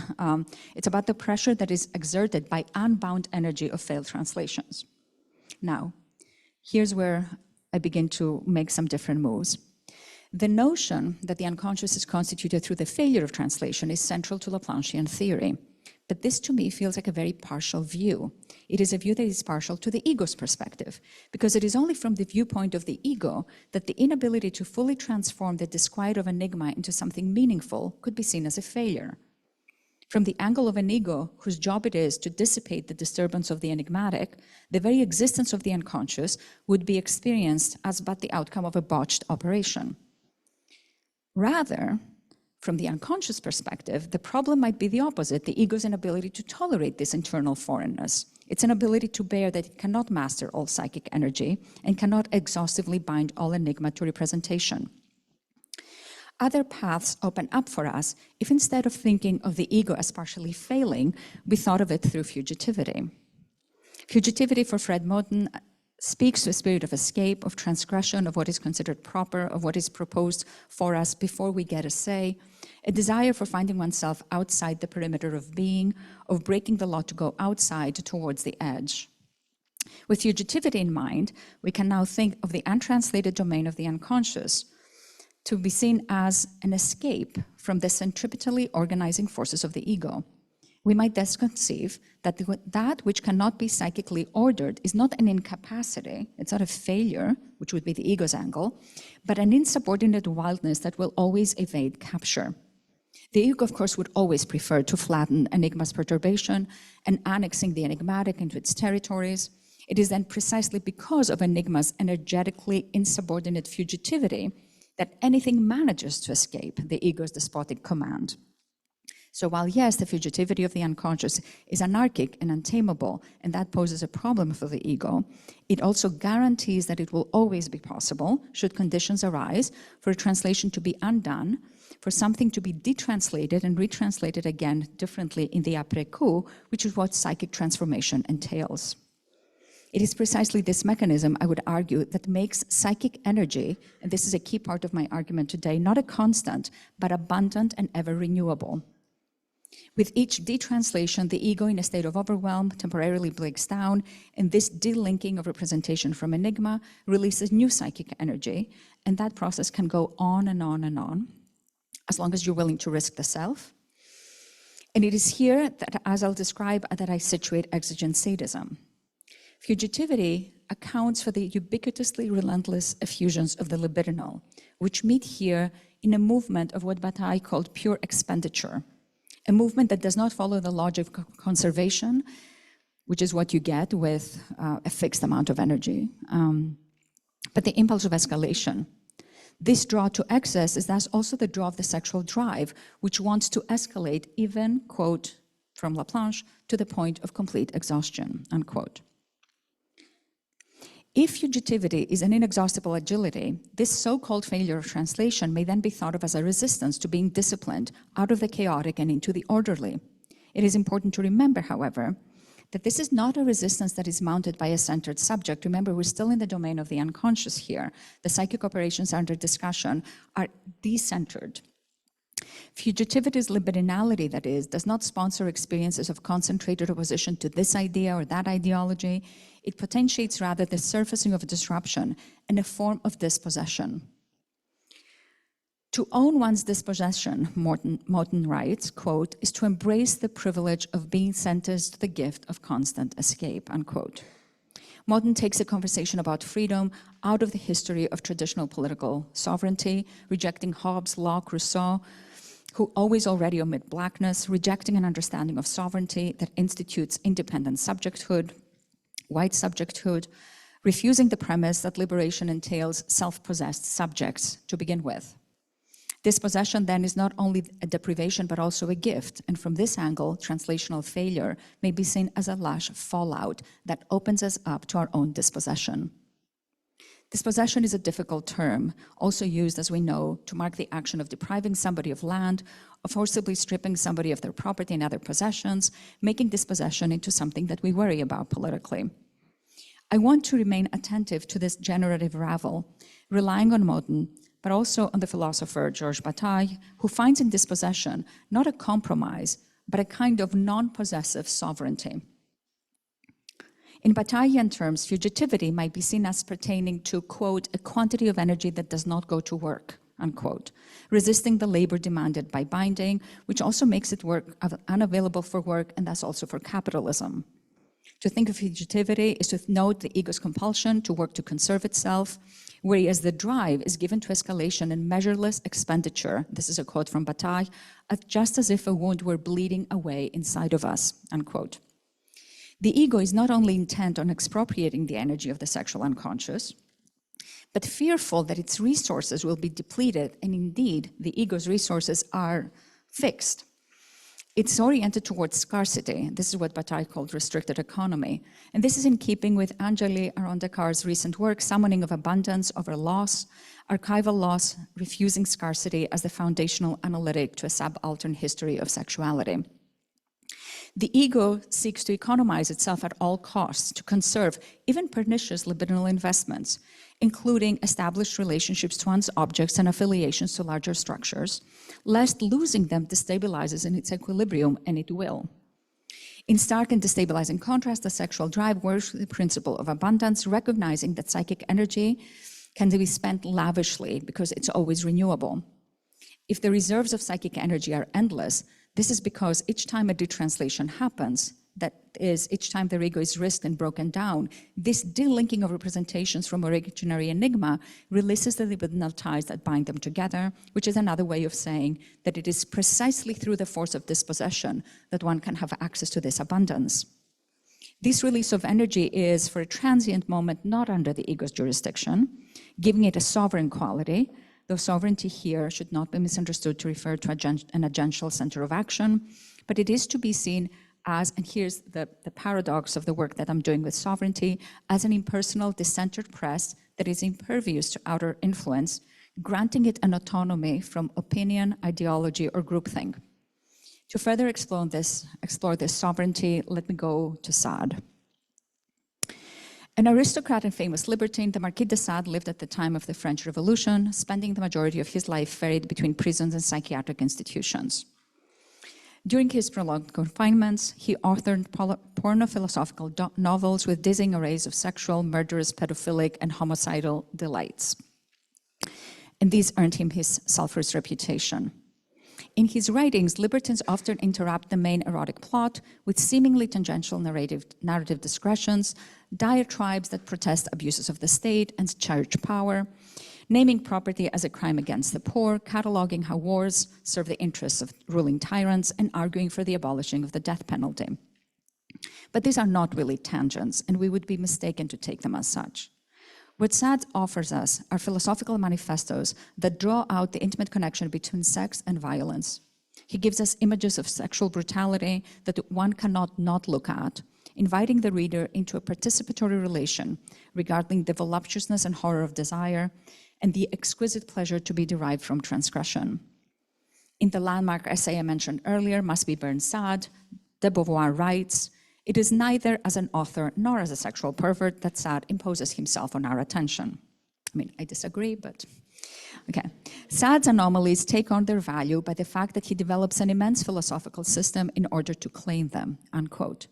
[SPEAKER 2] It's about the pressure that is exerted by unbound energy of failed translations. Now, here's where I begin to make some different moves. The notion that the unconscious is constituted through the failure of translation is central to Laplanchian theory. But this, to me, feels like a very partial view. It is a view that is partial to the ego's perspective, because it is only from the viewpoint of the ego that the inability to fully transform the disquiet of enigma into something meaningful could be seen as a failure. From the angle of an ego whose job it is to dissipate the disturbance of the enigmatic, the very existence of the unconscious would be experienced as but the outcome of a botched operation. Rather, from the unconscious perspective, the problem might be the opposite, the ego's inability to tolerate this internal foreignness. Its inability to bear that it cannot master all psychic energy and cannot exhaustively bind all enigma to representation. Other paths open up for us if instead of thinking of the ego as partially failing, we thought of it through fugitivity. Fugitivity for Fred Moten speaks to a spirit of escape, of transgression, of what is considered proper, of what is proposed for us before we get a say, a desire for finding oneself outside the perimeter of being, of breaking the law to go outside towards the edge. With fugitivity in mind, we can now think of the untranslated domain of the unconscious to be seen as an escape from the centripetally organizing forces of the ego. We might thus conceive that that which cannot be psychically ordered is not an incapacity, it's not a failure, which would be the ego's angle, but an insubordinate wildness that will always evade capture. The ego, of course, would always prefer to flatten enigma's perturbation and annexing the enigmatic into its territories. It is then precisely because of enigma's energetically insubordinate fugitivity that anything manages to escape the ego's despotic command. So while, yes, the fugitivity of the unconscious is anarchic and untamable, and that poses a problem for the ego, it also guarantees that it will always be possible, should conditions arise, for a translation to be undone, for something to be detranslated and retranslated again differently in the après-coup, which is what psychic transformation entails. It is precisely this mechanism, I would argue, that makes psychic energy, and this is a key part of my argument today, not a constant, but abundant and ever renewable. With each detranslation, the ego, in a state of overwhelm, temporarily breaks down, and this delinking of representation from enigma releases new psychic energy, and that process can go on and on and on, as long as you're willing to risk the self. And it is here that, as I'll describe, that I situate exigent sadism. Fugitivity accounts for the ubiquitously relentless effusions of the libidinal, which meet here in a movement of what Bataille called pure expenditure, a movement that does not follow the logic of conservation, which is what you get with a fixed amount of energy, but the impulse of escalation. This draw to excess is thus also the draw of the sexual drive, which wants to escalate even, quote, from Laplanche, to the point of complete exhaustion, unquote. If fugitivity is an inexhaustible agility, this so-called failure of translation may then be thought of as a resistance to being disciplined out of the chaotic and into the orderly. It is important to remember, however, that this is not a resistance that is mounted by a centered subject. Remember, we're still in the domain of the unconscious here. The psychic operations under discussion are decentered. Fugitivity's libidinality, that is, does not sponsor experiences of concentrated opposition to this idea or that ideology. It potentiates rather the surfacing of a disruption and a form of dispossession. To own one's dispossession, Moten writes, quote, is to embrace the privilege of being sentenced to the gift of constant escape, unquote. Moten takes a conversation about freedom out of the history of traditional political sovereignty, rejecting Hobbes, Locke, Rousseau, who always already omit blackness, rejecting an understanding of sovereignty that institutes independent subjecthood, white subjecthood, refusing the premise that liberation entails self-possessed subjects to begin with. Dispossession then is not only a deprivation but also a gift, and from this angle, translational failure may be seen as a lush fallout that opens us up to our own dispossession. Dispossession is a difficult term, also used, as we know, to mark the action of depriving somebody of land, of forcibly stripping somebody of their property and other possessions, making dispossession into something that we worry about politically. I want to remain attentive to this generative ravel, relying on Moten, but also on the philosopher Georges Bataille, who finds in dispossession not a compromise, but a kind of non-possessive sovereignty. In Bataillean terms, fugitivity might be seen as pertaining to, quote, a quantity of energy that does not go to work, unquote, resisting the labor demanded by binding, which also makes it unavailable for work and thus also for capitalism. To think of fugitivity is to note the ego's compulsion to work to conserve itself, whereas the drive is given to escalation and measureless expenditure, this is a quote from Bataille, just as if a wound were bleeding away inside of us, unquote. The ego is not only intent on expropriating the energy of the sexual unconscious, but fearful that its resources will be depleted, and indeed, the ego's resources are fixed. It's oriented towards scarcity. This is what Bataille called restricted economy. And this is in keeping with Angeli Arondecar's recent work, Summoning of Abundance over Loss, Archival Loss, Refusing Scarcity as the Foundational Analytic to a Subaltern History of Sexuality. The ego seeks to economize itself at all costs, to conserve even pernicious libidinal investments, including established relationships to one's objects and affiliations to larger structures, lest losing them destabilizes in its equilibrium, and it will. In stark and destabilizing contrast, the sexual drive works with the principle of abundance, recognizing that psychic energy can be spent lavishly because it's always renewable. If the reserves of psychic energy are endless, this is because each time a detranslation happens, that is, each time the ego is risked and broken down, this delinking of representations from originary enigma releases the libidinal ties that bind them together, which is another way of saying that it is precisely through the force of dispossession that one can have access to this abundance. This release of energy is, for a transient moment, not under the ego's jurisdiction, giving it a sovereign quality, though sovereignty here should not be misunderstood to refer to an agential center of action, but it is to be seen as, and here's the paradox of the work that I'm doing with sovereignty, as an impersonal, decentered press that is impervious to outer influence, granting it an autonomy from opinion, ideology, or groupthink. To further explore this sovereignty, let me go to Sade. An aristocrat and famous libertine, the Marquis de Sade lived at the time of the French Revolution, spending the majority of his life ferried between prisons and psychiatric institutions. During his prolonged confinements, he authored porno-philosophical novels with dizzying arrays of sexual, murderous, pedophilic, and homicidal delights. And these earned him his sulphurous reputation. In his writings, libertines often interrupt the main erotic plot with seemingly tangential narrative digressions, diatribes that protest abuses of the state and church power, naming property as a crime against the poor, cataloging how wars serve the interests of ruling tyrants, and arguing for the abolishing of the death penalty. But these are not really tangents, and we would be mistaken to take them as such. What Sade offers us are philosophical manifestos that draw out the intimate connection between sex and violence. He gives us images of sexual brutality that one cannot not look at, inviting the reader into a participatory relation regarding the voluptuousness and horror of desire and the exquisite pleasure to be derived from transgression. In the landmark essay I mentioned earlier, Must Be Burned Sade, de Beauvoir writes, It is neither as an author nor as a sexual pervert that Sade imposes himself on our attention. I mean, I disagree, but okay. Sade's anomalies take on their value by the fact that he develops an immense philosophical system in order to claim them, unquote.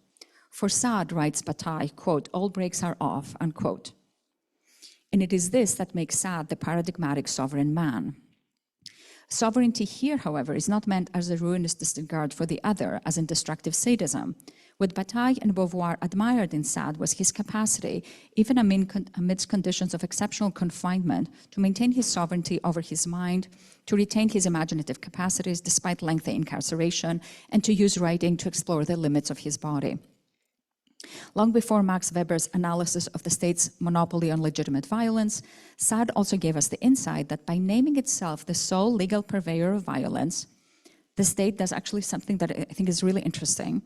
[SPEAKER 2] For Sade, writes Bataille, quote, all brakes are off, unquote. And it is this that makes Sade the paradigmatic sovereign man. Sovereignty here, however, is not meant as a ruinous disregard for the other, as in destructive sadism. What Bataille and Beauvoir admired in Sade was his capacity, even amidst conditions of exceptional confinement, to maintain his sovereignty over his mind, to retain his imaginative capacities despite lengthy incarceration, and to use writing to explore the limits of his body. Long before Max Weber's analysis of the state's monopoly on legitimate violence, Sade also gave us the insight that by naming itself the sole legal purveyor of violence, the state does actually something that I think is really interesting.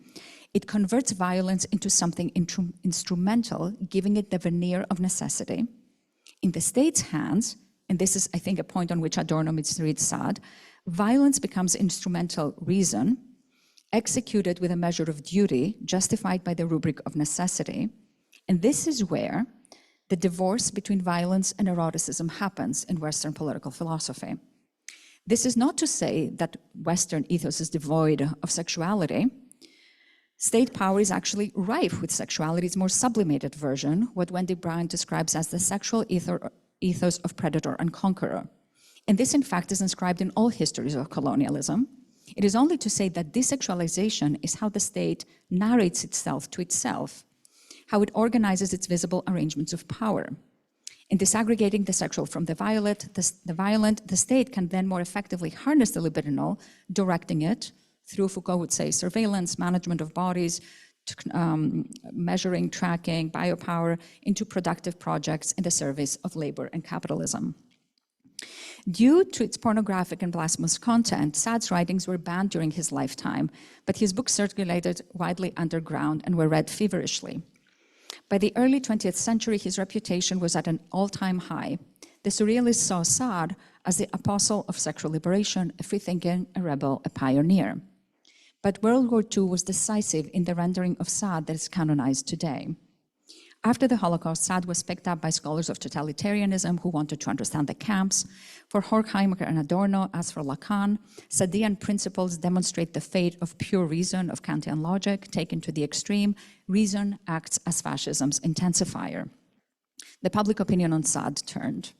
[SPEAKER 2] It converts violence into something instrumental, giving it the veneer of necessity. In the state's hands, and this is, I think, a point on which Adorno misreads Sade, violence becomes instrumental reason, executed with a measure of duty, justified by the rubric of necessity. And this is where the divorce between violence and eroticism happens in Western political philosophy. This is not to say that Western ethos is devoid of sexuality. State power is actually rife with sexuality's more sublimated version, what Wendy Brown describes as the sexual ethos of predator and conqueror. And this, in fact, is inscribed in all histories of colonialism. It is only to say that desexualization is how the state narrates itself to itself, how it organizes its visible arrangements of power. In disaggregating the sexual from the violent, the state can then more effectively harness the libidinal, directing it through, Foucault would say, surveillance, management of bodies, measuring, tracking, biopower into productive projects in the service of labor and capitalism. Due to its pornographic and blasphemous content, Sade's writings were banned during his lifetime, but his books circulated widely underground and were read feverishly. By the early 20th century, his reputation was at an all-time high. The surrealists saw Sade as the apostle of sexual liberation, a free-thinking, a rebel, a pioneer. But World War II was decisive in the rendering of Sade that is canonized today. After the Holocaust, Sade was picked up by scholars of totalitarianism who wanted to understand the camps. For Horkheimer and Adorno, as for Lacan, Sadean principles demonstrate the fate of pure reason, of Kantian logic. Taken to the extreme, reason acts as fascism's intensifier. The public opinion on Sade turned.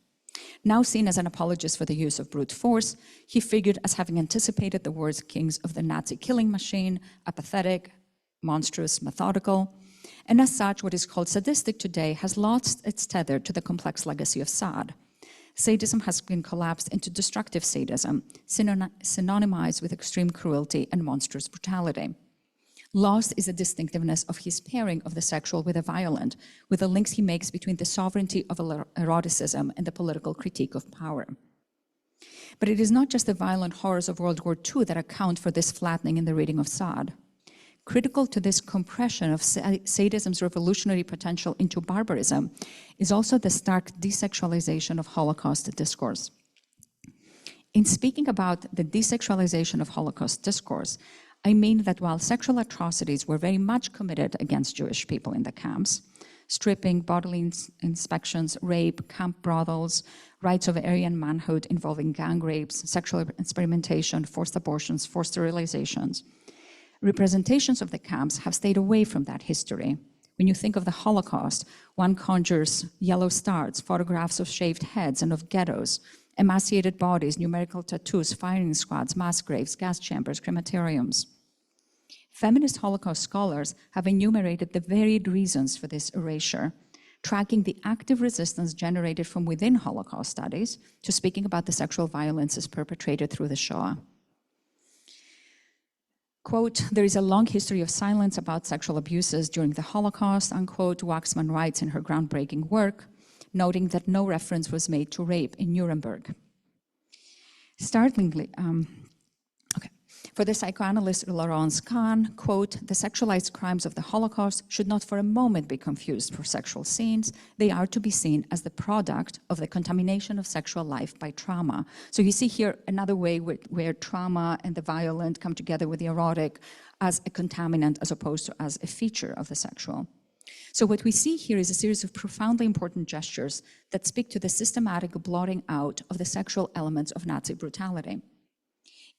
[SPEAKER 2] Now seen as an apologist for the use of brute force, he figured as having anticipated the worst kings of the Nazi killing machine, apathetic, monstrous, methodical. And as such, what is called sadistic today has lost its tether to the complex legacy of Sade. Sadism has been collapsed into destructive sadism, synonymized with extreme cruelty and monstrous brutality. Lost is the distinctiveness of his pairing of the sexual with the violent, with the links he makes between the sovereignty of eroticism and the political critique of power. But it is not just the violent horrors of World War II that account for this flattening in the reading of Sade. Critical to this compression of sadism's revolutionary potential into barbarism is also the stark desexualization of Holocaust discourse. In speaking about the desexualization of Holocaust discourse, I mean that while sexual atrocities were very much committed against Jewish people in the camps, stripping, bodily inspections, rape, camp brothels, rights of Aryan manhood involving gang rapes, sexual experimentation, forced abortions, forced sterilizations, representations of the camps have stayed away from that history. When you think of the Holocaust, one conjures yellow stars, photographs of shaved heads and of ghettos, emaciated bodies, numerical tattoos, firing squads, mass graves, gas chambers, crematoriums. Feminist Holocaust scholars have enumerated the varied reasons for this erasure, tracking the active resistance generated from within Holocaust studies to speaking about the sexual violences perpetrated through the Shoah. Quote, there is a long history of silence about sexual abuses during the Holocaust, unquote, Waxman writes in her groundbreaking work, noting that no reference was made to rape in Nuremberg. Startlingly, For the psychoanalyst Laurence Kahn, quote, "The sexualized crimes of the Holocaust should not for a moment be confused for sexual scenes. They are to be seen as the product of the contamination of sexual life by trauma." So you see here another way where trauma and the violent come together with the erotic as a contaminant as opposed to as a feature of the sexual. So what we see here is a series of profoundly important gestures that speak to the systematic blotting out of the sexual elements of Nazi brutality.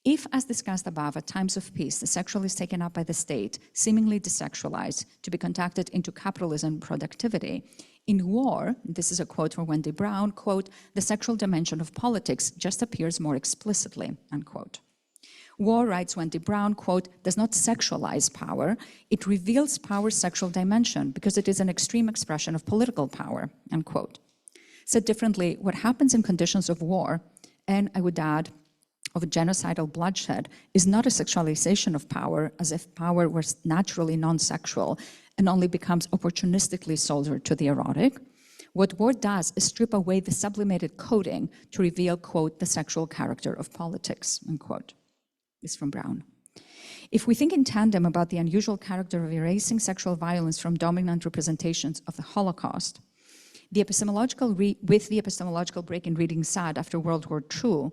[SPEAKER 2] If, as discussed above, at times of peace, the sexual is taken up by the state, seemingly desexualized, to be conducted into capitalism and productivity, in war, this is a quote from Wendy Brown, quote, "The sexual dimension of politics just appears more explicitly," unquote. War, writes Wendy Brown, quote, "does not sexualize power, it reveals power's sexual dimension because it is an extreme expression of political power," unquote. Said differently, what happens in conditions of war, and I would add, of genocidal bloodshed, is not a sexualization of power as if power were naturally non-sexual and only becomes opportunistically soldered to the erotic. What war does is strip away the sublimated coding to reveal, quote, "the sexual character of politics," unquote. This is from Brown. If we think in tandem about the unusual character of erasing sexual violence from dominant representations of the Holocaust, with the epistemological break in reading Sade after World War II,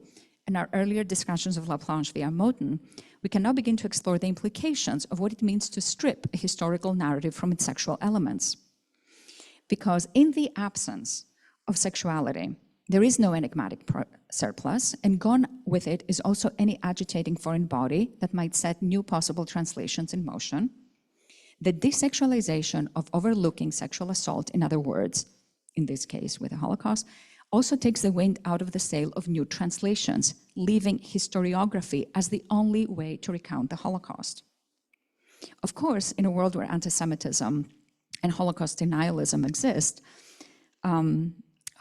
[SPEAKER 2] and our earlier discussions of Laplanche via Moten, we can now begin to explore the implications of what it means to strip a historical narrative from its sexual elements. Because in the absence of sexuality, there is no enigmatic surplus, and gone with it is also any agitating foreign body that might set new possible translations in motion. The desexualization of overlooking sexual assault, in other words, in this case with the Holocaust, also takes the wind out of the sail of new translations, leaving historiography as the only way to recount the Holocaust. Of course, in a world where anti-Semitism and Holocaust denialism exist,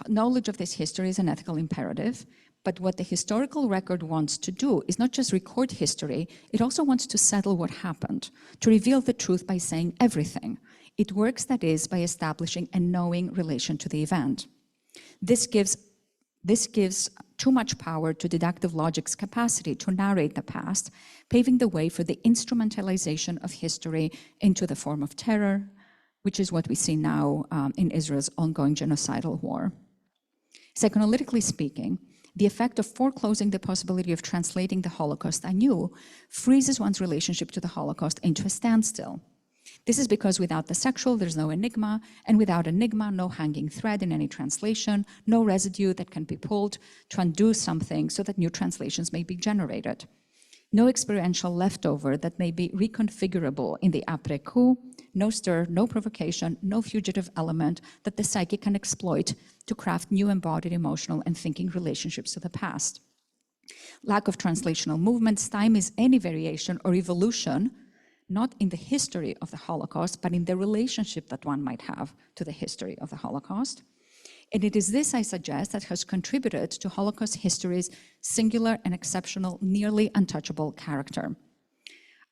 [SPEAKER 2] knowledge of this history is an ethical imperative, but what the historical record wants to do is not just record history, it also wants to settle what happened, to reveal the truth by saying everything. It works, that is, by establishing a knowing relation to the event. This gives too much power to deductive logic's capacity to narrate the past, paving the way for the instrumentalization of history into the form of terror, which is what we see now in Israel's ongoing genocidal war. Psychoanalytically speaking, the effect of foreclosing the possibility of translating the Holocaust anew freezes one's relationship to the Holocaust into a standstill. This is because without the sexual, there's no enigma, and without enigma, no hanging thread in any translation, no residue that can be pulled to undo something so that new translations may be generated. No experiential leftover that may be reconfigurable in the après-coup, no stir, no provocation, no fugitive element that the psyche can exploit to craft new embodied emotional and thinking relationships to the past. Lack of translational movement stymies any variation or evolution, not in the history of the Holocaust, but in the relationship that one might have to the history of the Holocaust. And it is this, I suggest, that has contributed to Holocaust history's singular and exceptional, nearly untouchable character.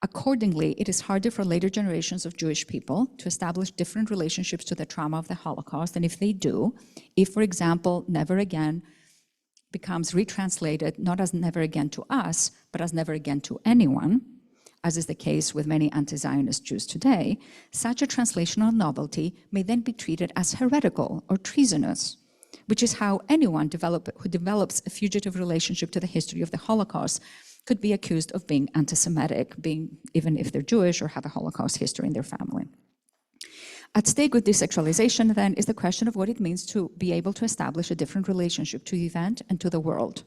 [SPEAKER 2] Accordingly, it is harder for later generations of Jewish people to establish different relationships to the trauma of the Holocaust, and if they do, if, for example, never again becomes retranslated not as never again to us, but as never again to anyone, as is the case with many anti-Zionist Jews today, such a translational novelty may then be treated as heretical or treasonous, which is how anyone who develops a fugitive relationship to the history of the Holocaust could be accused of being anti-Semitic, even if they're Jewish or have a Holocaust history in their family. At stake with desexualization, then, is the question of what it means to be able to establish a different relationship to the event and to the world.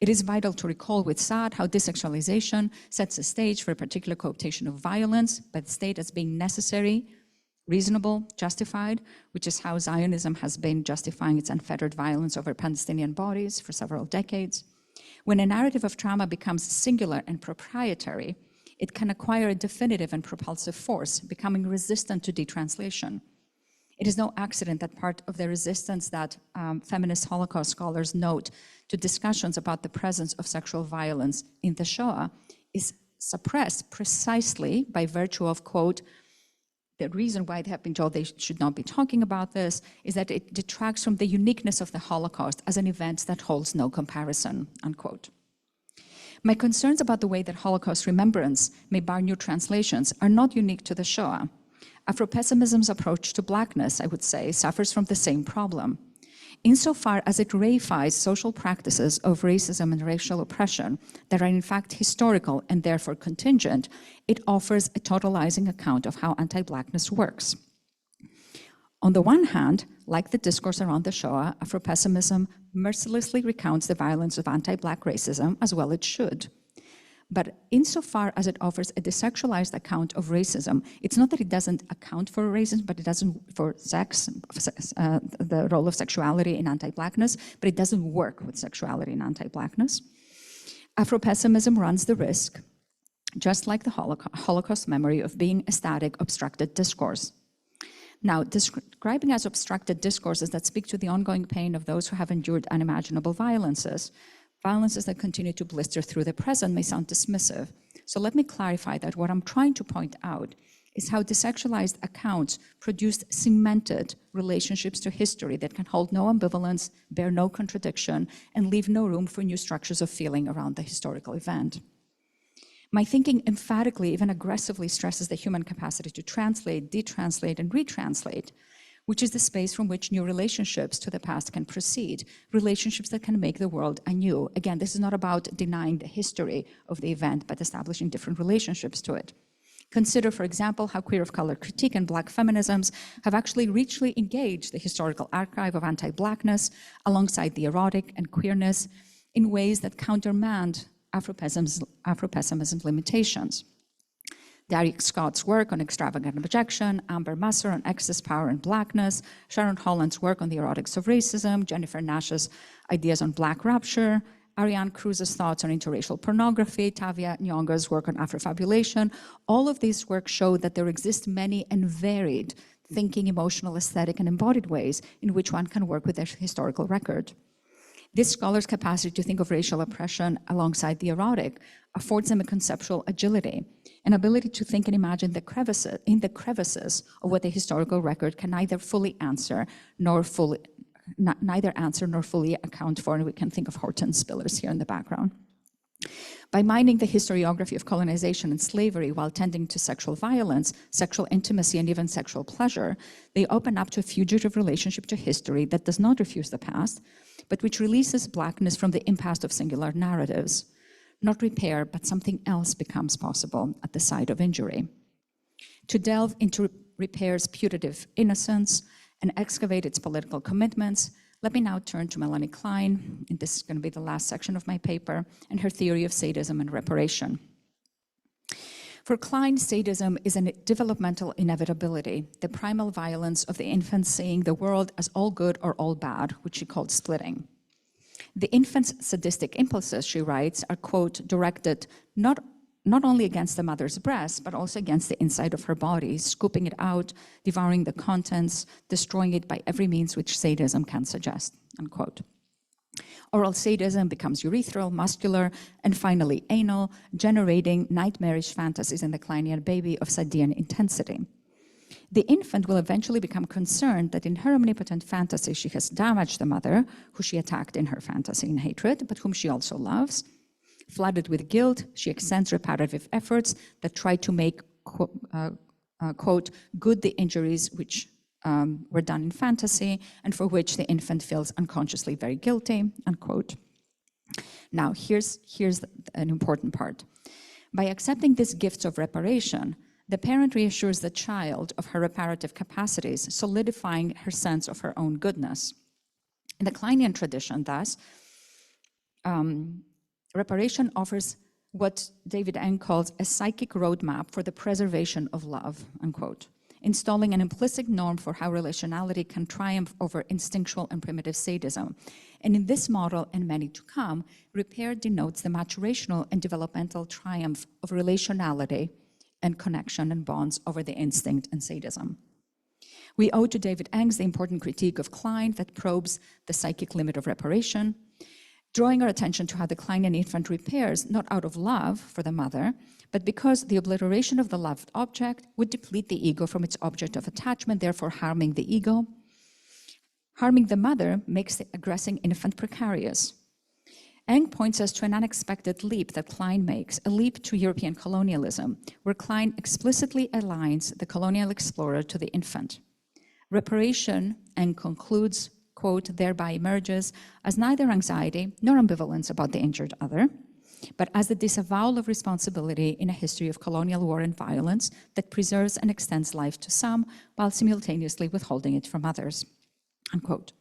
[SPEAKER 2] It is vital to recall with Sade how desexualization sets the stage for a particular cooptation of violence by the state as being necessary, reasonable, justified, which is how Zionism has been justifying its unfettered violence over Palestinian bodies for several decades. When a narrative of trauma becomes singular and proprietary, it can acquire a definitive and propulsive force, becoming resistant to detranslation. It is no accident that part of the resistance that feminist Holocaust scholars note to discussions about the presence of sexual violence in the Shoah is suppressed precisely by virtue of, quote, the reason why they have been told they should not be talking about this is that it detracts from the uniqueness of the Holocaust as an event that holds no comparison, unquote. My concerns about the way that Holocaust remembrance may bar new translations are not unique to the Shoah. Afro-pessimism's approach to Blackness, I would say, suffers from the same problem. Insofar as it reifies social practices of racism and racial oppression that are in fact historical and therefore contingent, it offers a totalizing account of how anti-Blackness works. On the one hand, like the discourse around the Shoah, Afro-pessimism mercilessly recounts the violence of anti-Black racism, as well it should. But insofar as it offers a desexualized account of racism, it's not that it doesn't account for racism, but it doesn't for sex, the role of sexuality in anti-Blackness, but it doesn't work with sexuality in anti-Blackness. Afro-pessimism runs the risk, just like the Holocaust memory, of being a static, obstructed discourse. Now, describing as obstructed discourses that speak to the ongoing pain of those who have endured unimaginable violences that continue to blister through the present may sound dismissive. So let me clarify that what I'm trying to point out is how desexualized accounts produced cemented relationships to history that can hold no ambivalence, bear no contradiction, and leave no room for new structures of feeling around the historical event. My thinking emphatically, even aggressively, stresses the human capacity to translate, detranslate, and retranslate, which is the space from which new relationships to the past can proceed, relationships that can make the world anew. Again, this is not about denying the history of the event, but establishing different relationships to it. Consider, for example, how queer of color critique and Black feminisms have actually richly engaged the historical archive of anti-Blackness alongside the erotic and queerness in ways that countermand Afro-pessimism's limitations. Derek Scott's work on extravagant objection, Amber Musser on excess power and Blackness, Sharon Holland's work on the erotics of racism, Jennifer Nash's ideas on Black rapture, Ariane Cruz's thoughts on interracial pornography, Tavia Nyong'a's work on Afrofabulation, all of these works show that there exist many and varied thinking, emotional, aesthetic, and embodied ways in which one can work with their historical record. This scholar's capacity to think of racial oppression alongside the erotic affords them a conceptual agility, an ability to think and imagine the crevices of what the historical record can neither answer nor fully account for, and we can think of Horton's Spillers here in the background. By mining the historiography of colonization and slavery while tending to sexual violence, sexual intimacy, and even sexual pleasure, they open up to a fugitive relationship to history that does not refuse the past, but which releases Blackness from the impasse of singular narratives. Not repair, but something else becomes possible at the site of injury. To delve into repair's putative innocence and excavate its political commitments, let me now turn to Melanie Klein, and this is going to be the last section of my paper, and her theory of sadism and reparation. For Klein, sadism is a developmental inevitability, the primal violence of the infant seeing the world as all good or all bad, which she called splitting. The infant's sadistic impulses, she writes, are, quote, directed not only against the mother's breast, but also against the inside of her body, scooping it out, devouring the contents, destroying it by every means which sadism can suggest, unquote. Oral sadism becomes urethral, muscular, and finally anal, generating nightmarish fantasies in the Kleinian baby of Sadean intensity. The infant will eventually become concerned that in her omnipotent fantasy she has damaged the mother, who she attacked in her fantasy in hatred, but whom she also loves. Flooded with guilt, she extends reparative efforts that try to make, quote, good the injuries which were done in fantasy and for which the infant feels unconsciously very guilty, unquote. Now, here's an important part. By accepting these gifts of reparation, the parent reassures the child of her reparative capacities, solidifying her sense of her own goodness. In the Kleinian tradition, thus, reparation offers what David Eng calls a psychic roadmap for the preservation of love, unquote, installing an implicit norm for how relationality can triumph over instinctual and primitive sadism. And in this model, and many to come, repair denotes the maturational and developmental triumph of relationality and connection and bonds over the instinct and sadism. We owe to David Eng's the important critique of Klein that probes the psychic limit of reparation, drawing our attention to how the Kleinian infant repairs, not out of love for the mother, but because the obliteration of the loved object would deplete the ego from its object of attachment, therefore harming the ego. Harming the mother makes the aggressing infant precarious. Eng points us to an unexpected leap that Klein makes, a leap to European colonialism, where Klein explicitly aligns the colonial explorer to the infant. Reparation, Eng concludes, quote, thereby emerges as neither anxiety nor ambivalence about the injured other, but as the disavowal of responsibility in a history of colonial war and violence that preserves and extends life to some while simultaneously withholding it from others, unquote.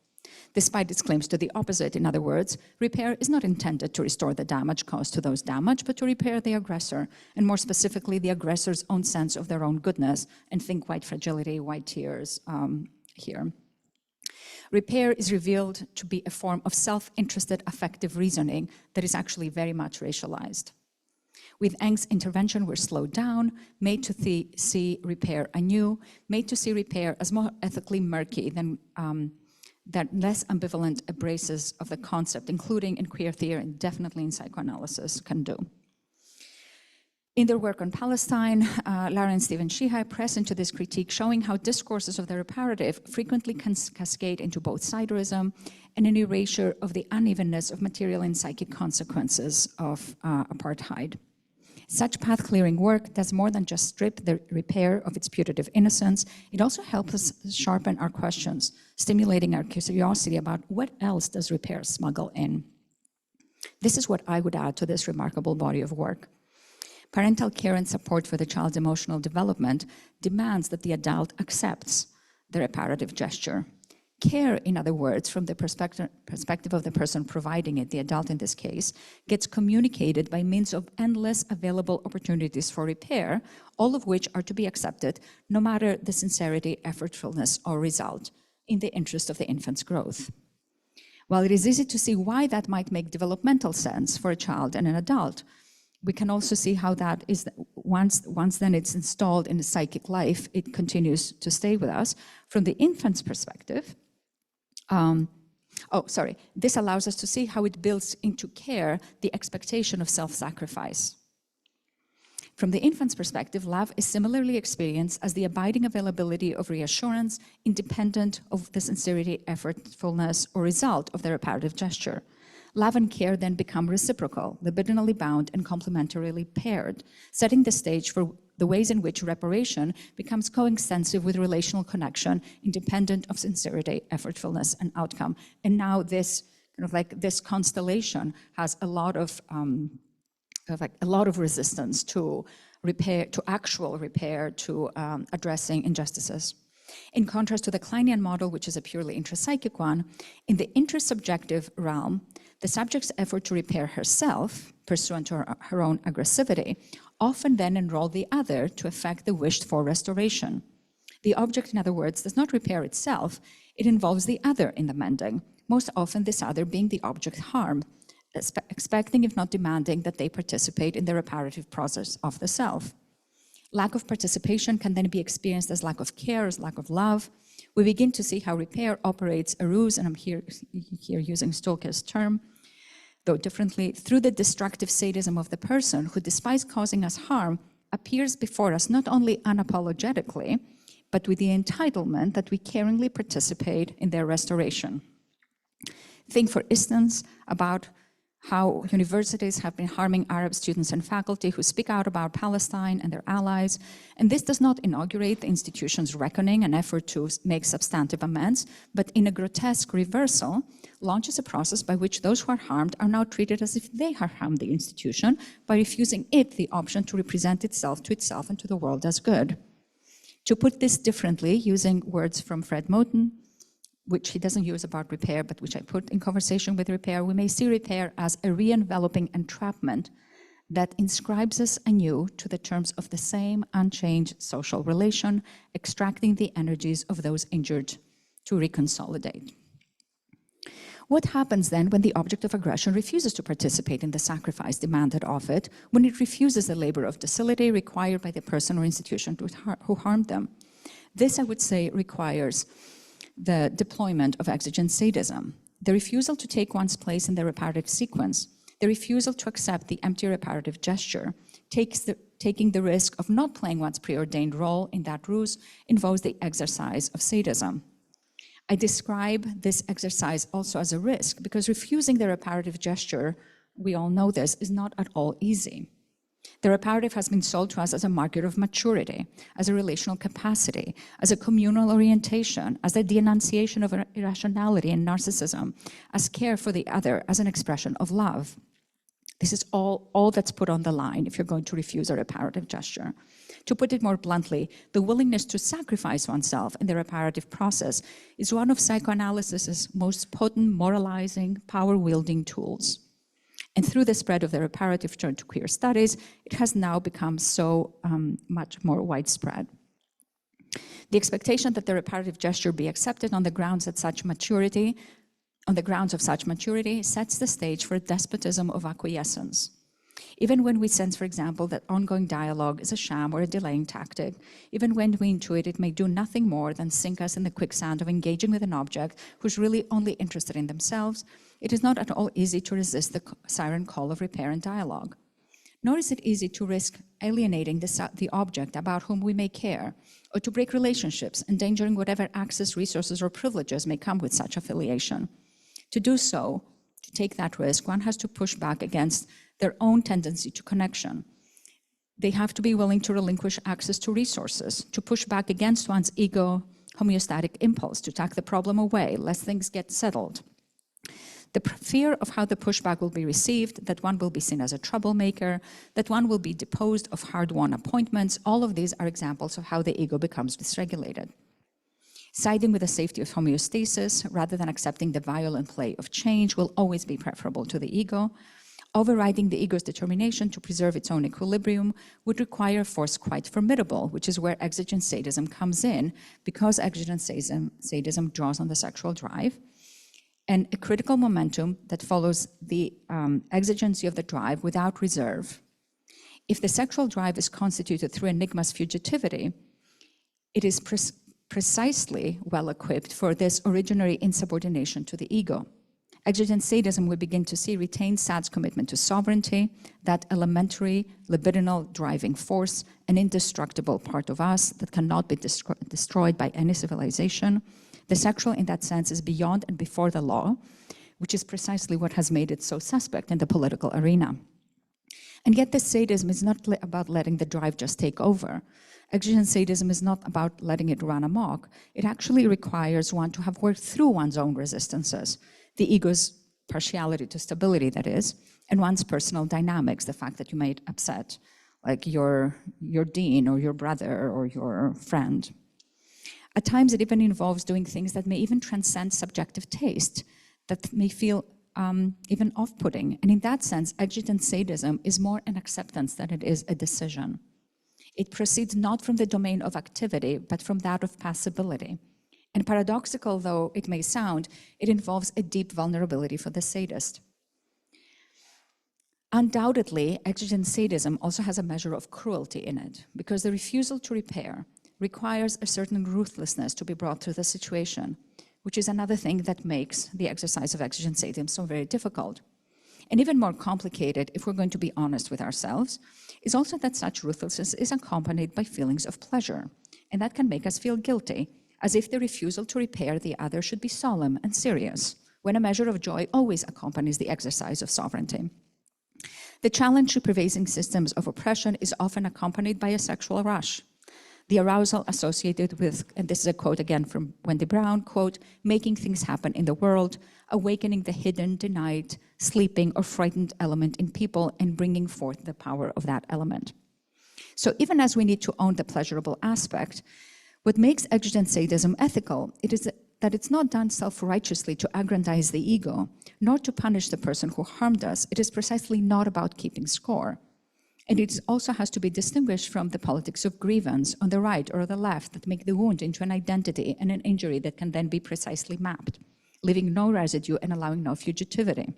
[SPEAKER 2] Despite its claims to the opposite, in other words, repair is not intended to restore the damage caused to those damaged, but to repair the aggressor, and more specifically, the aggressor's own sense of their own goodness, and think white fragility, white tears here. Repair is revealed to be a form of self-interested affective reasoning that is actually very much racialized. With Eng's intervention, we're slowed down, made to see repair anew, made to see repair as more ethically murky than that less ambivalent embraces of the concept, including in queer theory and definitely in psychoanalysis, can do. In their work on Palestine, Lara and Stephen Sheehy press into this critique, showing how discourses of the reparative frequently can cascade into both siderism and an erasure of the unevenness of material and psychic consequences of apartheid. Such path-clearing work does more than just strip the repair of its putative innocence. It also helps us sharpen our questions, stimulating our curiosity about what else does repair smuggle in. This is what I would add to this remarkable body of work. Parental care and support for the child's emotional development demands that the adult accepts the reparative gesture. Care, in other words, from the perspective of the person providing it, the adult in this case, gets communicated by means of endless available opportunities for repair, all of which are to be accepted no matter the sincerity, effortfulness, or result, in the interest of the infant's growth. While it is easy to see why that might make developmental sense for a child and an adult, we can also see how that is, once then it's installed in the psychic life, it continues to stay with us. From the infant's perspective, this allows us to see how it builds into care the expectation of self-sacrifice. From the infant's perspective, love is similarly experienced as the abiding availability of reassurance, independent of the sincerity, effortfulness, or result of the reparative gesture. Love and care then become reciprocal, libidinally bound, and complementarily paired, setting the stage for the ways in which reparation becomes coextensive with relational connection, independent of sincerity, effortfulness, and outcome. And now this this constellation has a lot of resistance to repair, to actual repair, to addressing injustices. In contrast to the Kleinian model, which is a purely intrapsychic one, in the intersubjective realm, the subject's effort to repair herself, pursuant to her own aggressivity, often then enroll the other to effect the wished-for restoration. The object, in other words, does not repair itself, it involves the other in the mending, most often this other being the object harmed, expecting, if not demanding, that they participate in the reparative process of the self. Lack of participation can then be experienced as lack of care, as lack of love. We begin to see how repair operates a ruse, and I'm here using Stolke's term, though differently, through the destructive sadism of the person who, despite causing us harm, appears before us not only unapologetically, but with the entitlement that we caringly participate in their restoration. Think, for instance, about how universities have been harming Arab students and faculty who speak out about Palestine and their allies. And this does not inaugurate the institution's reckoning and effort to make substantive amends, but in a grotesque reversal, launches a process by which those who are harmed are now treated as if they have harmed the institution by refusing it the option to represent itself to itself and to the world as good. To put this differently, using words from Fred Moten, which he doesn't use about repair, but which I put in conversation with repair, we may see repair as a re-enveloping entrapment that inscribes us anew to the terms of the same unchanged social relation, extracting the energies of those injured to reconsolidate. What happens then when the object of aggression refuses to participate in the sacrifice demanded of it, when it refuses the labor of docility required by the person or institution who harmed them? This, I would say, requires the deployment of exigent sadism, the refusal to take one's place in the reparative sequence, the refusal to accept the empty reparative gesture, taking the risk of not playing one's preordained role in that ruse involves the exercise of sadism. I describe this exercise also as a risk because refusing the reparative gesture we all know this, is not at all easy. The reparative has been sold to us as a marker of maturity, as a relational capacity, as a communal orientation, as a denunciation of irrationality and narcissism, as care for the other, as an expression of love. This is all that's put on the line if you're going to refuse a reparative gesture. To put it more bluntly, the willingness to sacrifice oneself in the reparative process is one of psychoanalysis's most potent moralizing, power-wielding tools. And through the spread of the reparative turn to queer studies, it has now become so much more widespread. The expectation that the reparative gesture be accepted on the grounds of such maturity sets the stage for a despotism of acquiescence. Even when we sense, for example, that ongoing dialogue is a sham or a delaying tactic, even when we intuit it may do nothing more than sink us in the quicksand of engaging with an object who's really only interested in themselves, it is not at all easy to resist the siren call of repair and dialogue. Nor is it easy to risk alienating the object about whom we may care, or to break relationships, endangering whatever access, resources, or privileges may come with such affiliation. To do so, to take that risk, one has to push back against their own tendency to connection. They have to be willing to relinquish access to resources, to push back against one's ego homeostatic impulse, to tuck the problem away, lest things get settled. The fear of how the pushback will be received, that one will be seen as a troublemaker, that one will be deposed of hard-won appointments, all of these are examples of how the ego becomes dysregulated. Siding with the safety of homeostasis rather than accepting the violent play of change will always be preferable to the ego. Overriding the ego's determination to preserve its own equilibrium would require a force quite formidable, which is where exigent sadism comes in, because exigent sadism draws on the sexual drive, and a critical momentum that follows the exigency of the drive without reserve. If the sexual drive is constituted through enigma's fugitivity, it is precisely well-equipped for this originary insubordination to the ego. Exigent sadism we begin to see retains Sade's commitment to sovereignty, that elementary libidinal driving force, an indestructible part of us that cannot be destroyed by any civilization. The sexual, in that sense, is beyond and before the law, which is precisely what has made it so suspect in the political arena. And yet this sadism is not about letting the drive just take over. Exigent sadism is not about letting it run amok. It actually requires one to have worked through one's own resistances, the ego's partiality to stability, that is, and one's personal dynamics, the fact that you might upset, like your dean or your brother or your friend. At times, it even involves doing things that may even transcend subjective taste, that may feel even off-putting. And in that sense, exigent sadism is more an acceptance than it is a decision. It proceeds not from the domain of activity, but from that of passibility. And paradoxical though it may sound, it involves a deep vulnerability for the sadist. Undoubtedly, exigent sadism also has a measure of cruelty in it, because the refusal to repair requires a certain ruthlessness to be brought through the situation, which is another thing that makes the exercise of exigent sadism so very difficult. And even more complicated, if we're going to be honest with ourselves, is also that such ruthlessness is accompanied by feelings of pleasure, and that can make us feel guilty, as if the refusal to repair the other should be solemn and serious, when a measure of joy always accompanies the exercise of sovereignty. The challenge to pervasive systems of oppression is often accompanied by a sexual rush. The arousal associated with, and this is a quote again from Wendy Brown, quote, making things happen in the world, awakening the hidden, denied, sleeping, or frightened element in people and bringing forth the power of that element. So even as we need to own the pleasurable aspect, what makes exigent sadism ethical, it is that it's not done self-righteously to aggrandize the ego, nor to punish the person who harmed us. It is precisely not about keeping score. And it also has to be distinguished from the politics of grievance on the right or the left that make the wound into an identity and an injury that can then be precisely mapped, leaving no residue and allowing no fugitivity.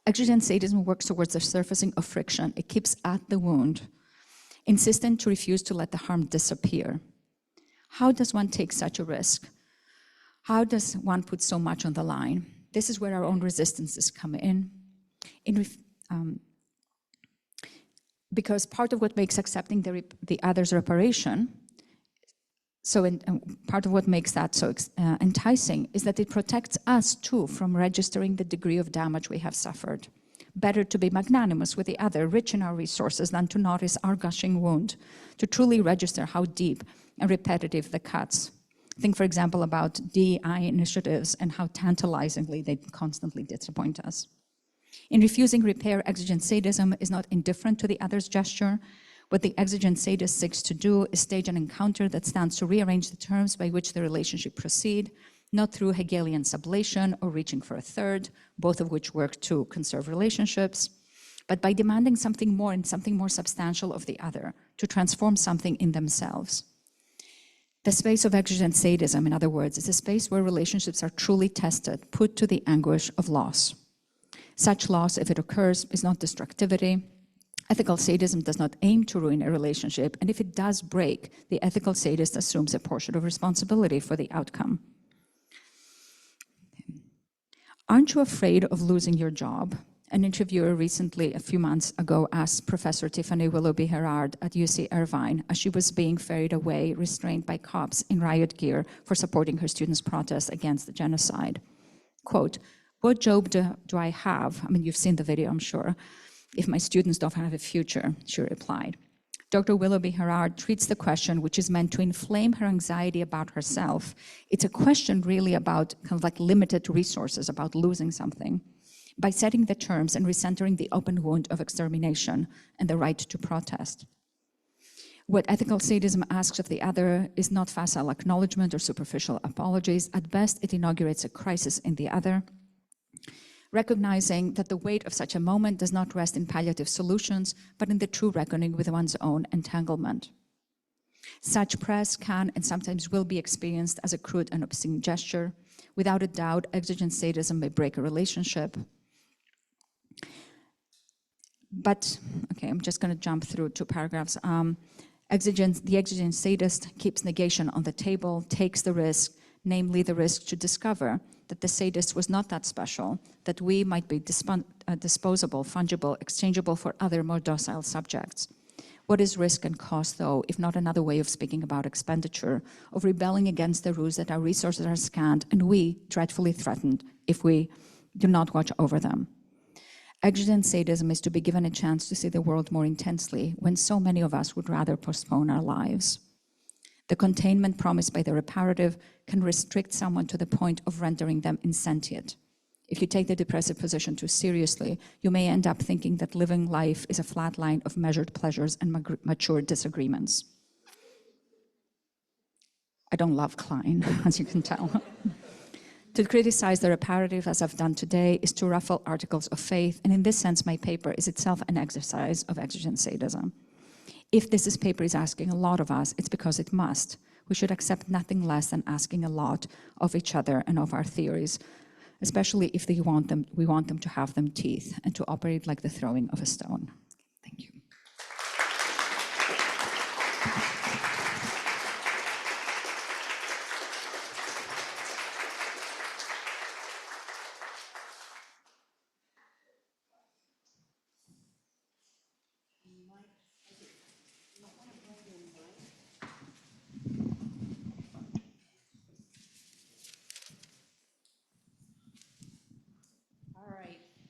[SPEAKER 2] Exigent sadism works towards the surfacing of friction. It keeps at the wound, insistent to refuse to let the harm disappear. How does one take such a risk? How does one put so much on the line? This is where our own resistances come in because part of what makes accepting the other's reparation, part of what makes that so enticing is that it protects us too from registering the degree of damage we have suffered. Better to be magnanimous with the other, rich in our resources, than to notice our gushing wound, to truly register how deep and repetitive the cuts. Think, for example, about DEI initiatives and how tantalizingly they constantly disappoint us. In refusing repair, exigent sadism is not indifferent to the other's gesture. What the exigent sadist seeks to do is stage an encounter that stands to rearrange the terms by which the relationship proceed, not through Hegelian sublation or reaching for a third, both of which work to conserve relationships, but by demanding something more and something more substantial of the other, to transform something in themselves. The space of exigent sadism, in other words, is a space where relationships are truly tested, put to the anguish of loss. Such loss, if it occurs, is not destructivity. Ethical sadism does not aim to ruin a relationship, and if it does break, the ethical sadist assumes a portion of responsibility for the outcome. Aren't you afraid of losing your job? An interviewer recently, a few months ago, asked Professor Tiffany Willoughby-Herard at UC Irvine as she was being ferried away, restrained by cops in riot gear for supporting her students' protest against the genocide. Quote, "What job do I have?" I mean, you've seen the video, I'm sure. "If my students don't have a future," she replied. Dr. Willoughby-Herard treats the question, which is meant to inflame her anxiety about herself. It's a question really about kind of like limited resources, about losing something, by setting the terms and recentering the open wound of extermination and the right to protest. What ethical sadism asks of the other is not facile acknowledgement or superficial apologies. At best, it inaugurates a crisis in the other, recognizing that the weight of such a moment does not rest in palliative solutions, but in the true reckoning with one's own entanglement. Such press can and sometimes will be experienced as a crude and obscene gesture. Without a doubt, exigent sadism may break a relationship. But, okay, I'm just going to jump through 2 paragraphs. The exigent sadist keeps negation on the table, takes the risk, namely the risk to discover that the sadist was not that special, that we might be disposable, fungible, exchangeable for other more docile subjects. What is risk and cost, though, if not another way of speaking about expenditure, of rebelling against the ruse that our resources are scant and we dreadfully threatened if we do not watch over them? Exigent sadism is to be given a chance to see the world more intensely when so many of us would rather postpone our lives. The containment promised by the reparative can restrict someone to the point of rendering them insentient. If you take the depressive position too seriously, you may end up thinking that living life is a flat line of measured pleasures and mature disagreements. I don't love Klein, as you can tell. To criticize the reparative, as I've done today, is to ruffle articles of faith, and in this sense, my paper is itself an exercise of exigent sadism. If this paper is asking a lot of us, it's because it must. We should accept nothing less than asking a lot of each other and of our theories, especially if we want them to have them teeth and to operate like the throwing of a stone. Thank you.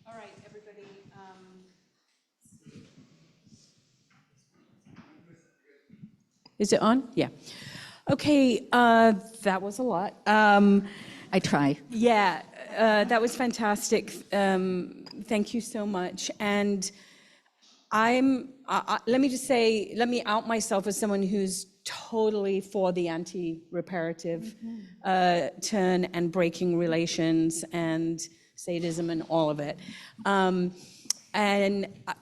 [SPEAKER 1] All right, everybody. Is it on? Yeah. Okay, that was a lot.
[SPEAKER 2] I try.
[SPEAKER 1] Yeah, that was fantastic. Thank you so much. And let me out myself as someone who's totally for the anti-reparative turn and breaking relations and sadism and all of it.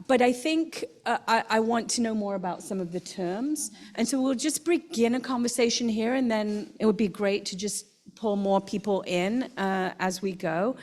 [SPEAKER 1] But I think I want to know more about some of the terms. And so we'll just begin a conversation here, and then it would be great to just pull more people in as we go.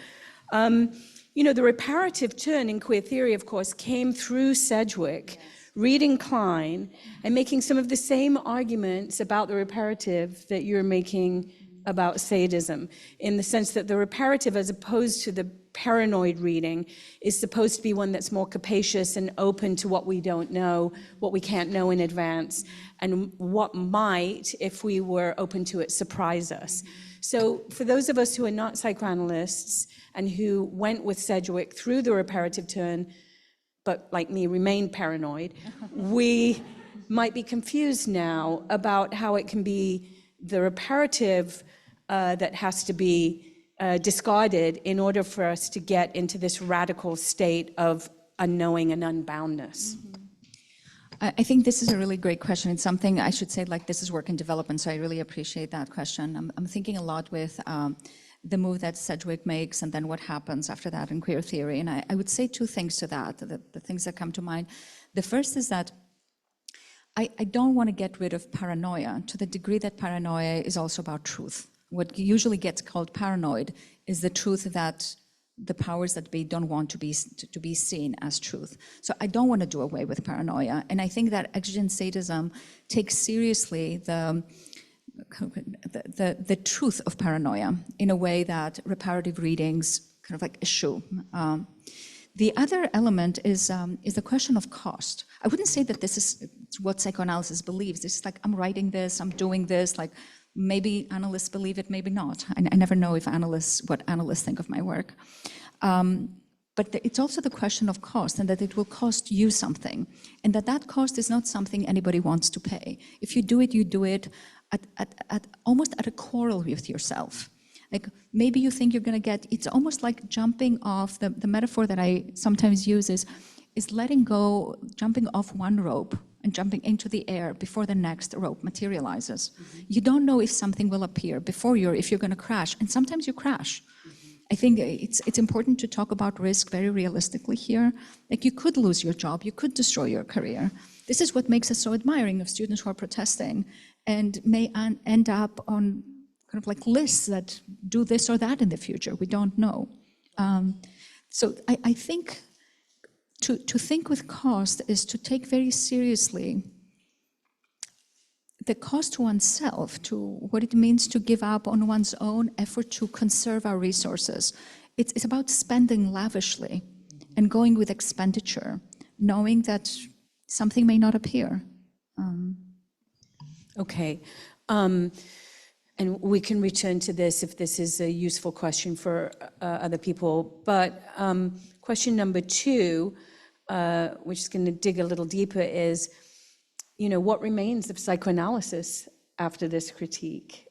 [SPEAKER 1] You know, the reparative turn in queer theory, of course, came through Sedgwick, reading Klein, and making some of the same arguments about the reparative that you're making about sadism, in the sense that the reparative, as opposed to the paranoid reading is supposed to be one that's more capacious and open to what we don't know, what we can't know in advance, and what might, if we were open to it, surprise us. So for those of us who are not psychoanalysts and who went with Sedgwick through the reparative turn, but like me remained paranoid, we might be confused now about how it can be the reparative that has to be discarded in order for us to get into this radical state of unknowing and unboundness.
[SPEAKER 2] I think this is a really great question. It's something I should say, like, this is work in development, so I really appreciate that question. I'm thinking a lot with the move that Sedgwick makes and then what happens after that in queer theory. And I would say two things to that, the things that come to mind. The first is that I don't want to get rid of paranoia to the degree that paranoia is also about truth. What usually gets called paranoid is the truth that the powers that be don't want to be seen as truth. So I don't want to do away with paranoia. And I think that exigent sadism takes seriously the truth of paranoia in a way that reparative readings kind of like eschew. The other element is the question of cost. I wouldn't say that this is what psychoanalysis believes. This is like, I'm writing this, I'm doing this, like maybe analysts believe it, maybe not. I never know if what analysts think of my work. But it's also the question of cost, and that it will cost you something, and that cost is not something anybody wants to pay. If you do it at almost at a quarrel with yourself. Like maybe you think you're going to get, it's almost like jumping off, the metaphor that I sometimes use is letting go, jumping off one rope and jumping into the air before the next rope materializes. You don't know if something will appear if you're going to crash, and sometimes you crash. I think it's important to talk about risk very realistically here. Like, you could lose your job, you could destroy your career. This is what makes us so admiring of students who are protesting and may end up on kind of like lists that do this or that in the future. We don't know. So I think to think with cost is to take very seriously the cost to oneself, to what it means to give up on one's own effort to conserve our resources. It's about spending lavishly and going with expenditure, knowing that something may not appear.
[SPEAKER 1] Okay. And we can return to this if this is a useful question for other people. But question number two, which is going to dig a little deeper, is, what remains of psychoanalysis after this critique?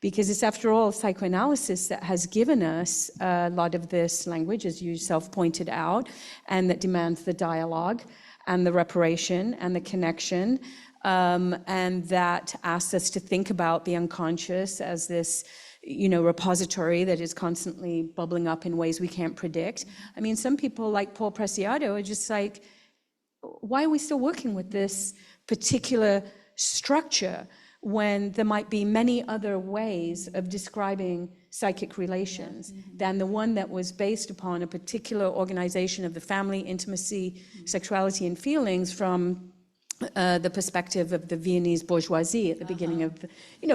[SPEAKER 1] Because it's, after all, psychoanalysis that has given us a lot of this language, as you yourself pointed out, and that demands the dialogue and the reparation and the connection, and that asks us to think about the unconscious as this, repository that is constantly bubbling up in ways we can't predict. I mean, some people like Paul Preciado are just like, why are we still working with this particular structure when there might be many other ways of describing psychic relations than the one that was based upon a particular organization of the family, intimacy, sexuality, and feelings from the perspective of the Viennese bourgeoisie at the beginning of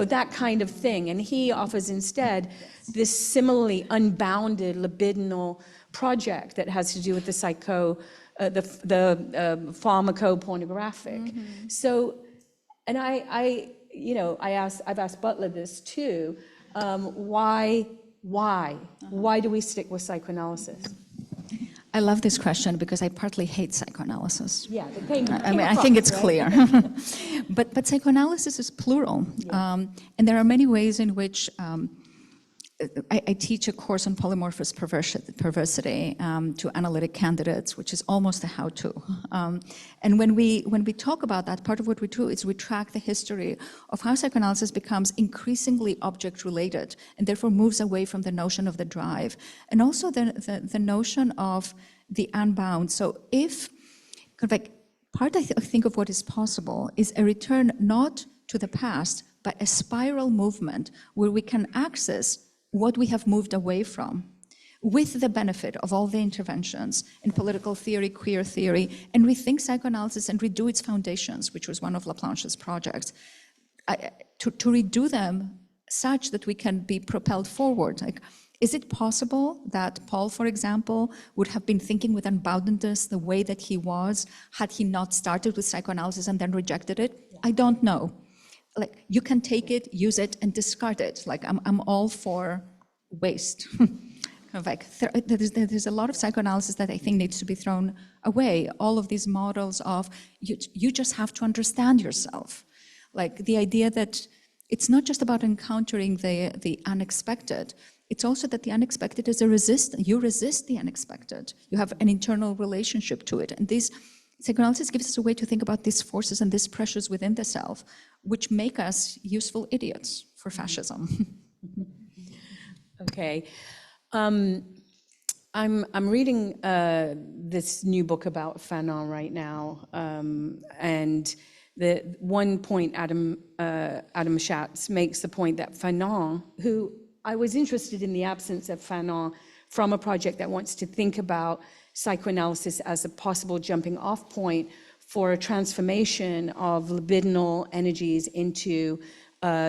[SPEAKER 1] that kind of thing. And he offers instead this similarly unbounded libidinal project that has to do with the pharmaco-pornographic. So, and I've asked Butler this too. Why do we stick with psychoanalysis?
[SPEAKER 2] I love this question because I partly hate psychoanalysis.
[SPEAKER 1] Yeah,
[SPEAKER 2] I think it's clear. But psychoanalysis is plural. Yeah. And there are many ways in which I teach a course on polymorphous perversity to analytic candidates, which is almost a how-to. And when we talk about that, part of what we do is we track the history of how psychoanalysis becomes increasingly object-related and therefore moves away from the notion of the drive, and also the notion of the unbound. So if, part I think of what is possible is a return not to the past, but a spiral movement where we can access what we have moved away from, with the benefit of all the interventions in political theory, queer theory, and rethink psychoanalysis and redo its foundations, which was one of Laplanche's projects, to redo them such that we can be propelled forward. Like, Is it possible that Paul, for example, would have been thinking with unboundedness the way that he was had he not started with psychoanalysis and then rejected it? I don't know. Like, you can take it, use it, and discard it. Like, I'm all for waste. Like, there's a lot of psychoanalysis that I think needs to be thrown away. All of these models of you just have to understand yourself. Like, the idea that it's not just about encountering the unexpected. It's also that the unexpected is a resistance. You resist the unexpected. You have an internal relationship to it. And this psychoanalysis gives us a way to think about these forces and these pressures within the self, which make us useful idiots for fascism.
[SPEAKER 1] Okay. I'm reading this new book about Fanon right now, and the one point Adam Schatz makes the point that Fanon, who I was interested in the absence of Fanon from a project that wants to think about psychoanalysis as a possible jumping off point for a transformation of libidinal energies into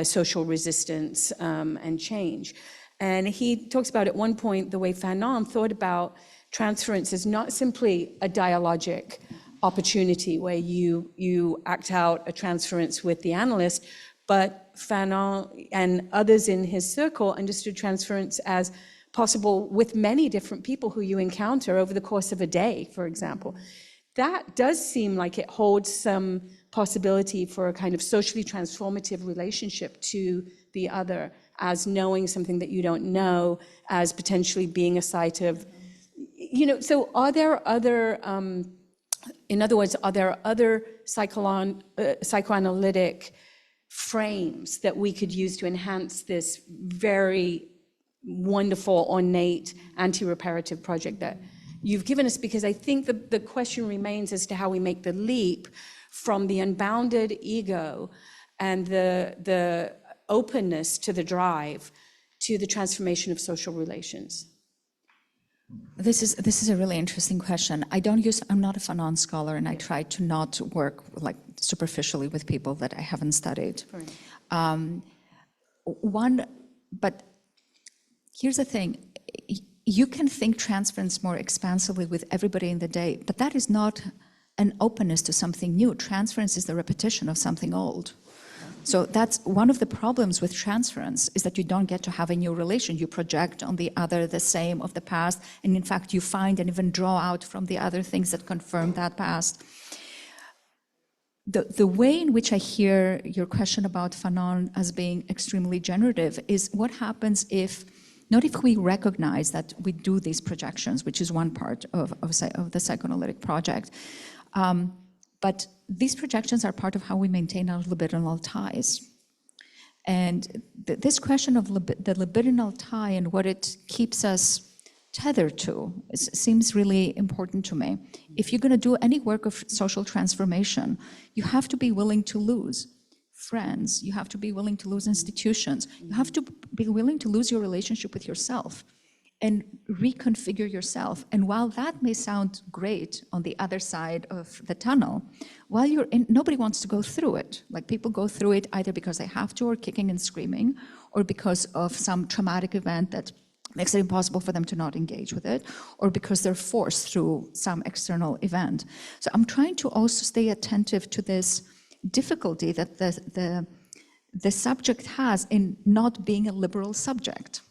[SPEAKER 1] social resistance and change. And he talks about at one point the way Fanon thought about transference as not simply a dialogic opportunity where you act out a transference with the analyst, but Fanon and others in his circle understood transference as possible with many different people who you encounter over the course of a day, for example. That does seem like it holds some possibility for a kind of socially transformative relationship to the other, as knowing something that you don't know, as potentially being a site of, so are there other, in other words, are there other psychoanalytic frames that we could use to enhance this very wonderful, ornate, anti-reparative project that you've given us? Because I think the question remains as to how we make the leap from the unbounded ego and the openness to the drive to the transformation of social relations.
[SPEAKER 2] This is a really interesting question. I'm not a Fanon scholar, and I try to not work like superficially with people that I haven't studied. But here's the thing. You can think transference more expansively with everybody in the day, but that is not an openness to something new. Transference is the repetition of something old. So that's one of the problems with transference, is that you don't get to have a new relation. You project on the other the same of the past, and in fact you find and even draw out from the other things that confirm that past. The way in which I hear your question about Fanon as being extremely generative is what happens if we recognize that we do these projections, which is one part of the psychoanalytic project, but these projections are part of how we maintain our libidinal ties. And this question of the libidinal tie and what it keeps us tethered to seems really important to me. If you're going to do any work of social transformation, you have to be willing to lose friends, you have to be willing to lose institutions, you have to be willing to lose your relationship with yourself and reconfigure yourself. And while that may sound great on the other side of the tunnel, while you're in, nobody wants to go through it. Like, people go through it either because they have to, or kicking and screaming, or because of some traumatic event that makes it impossible for them to not engage with it, or because they're forced through some external event. So I'm trying to also stay attentive to this difficulty that the subject has in not being a liberal subject.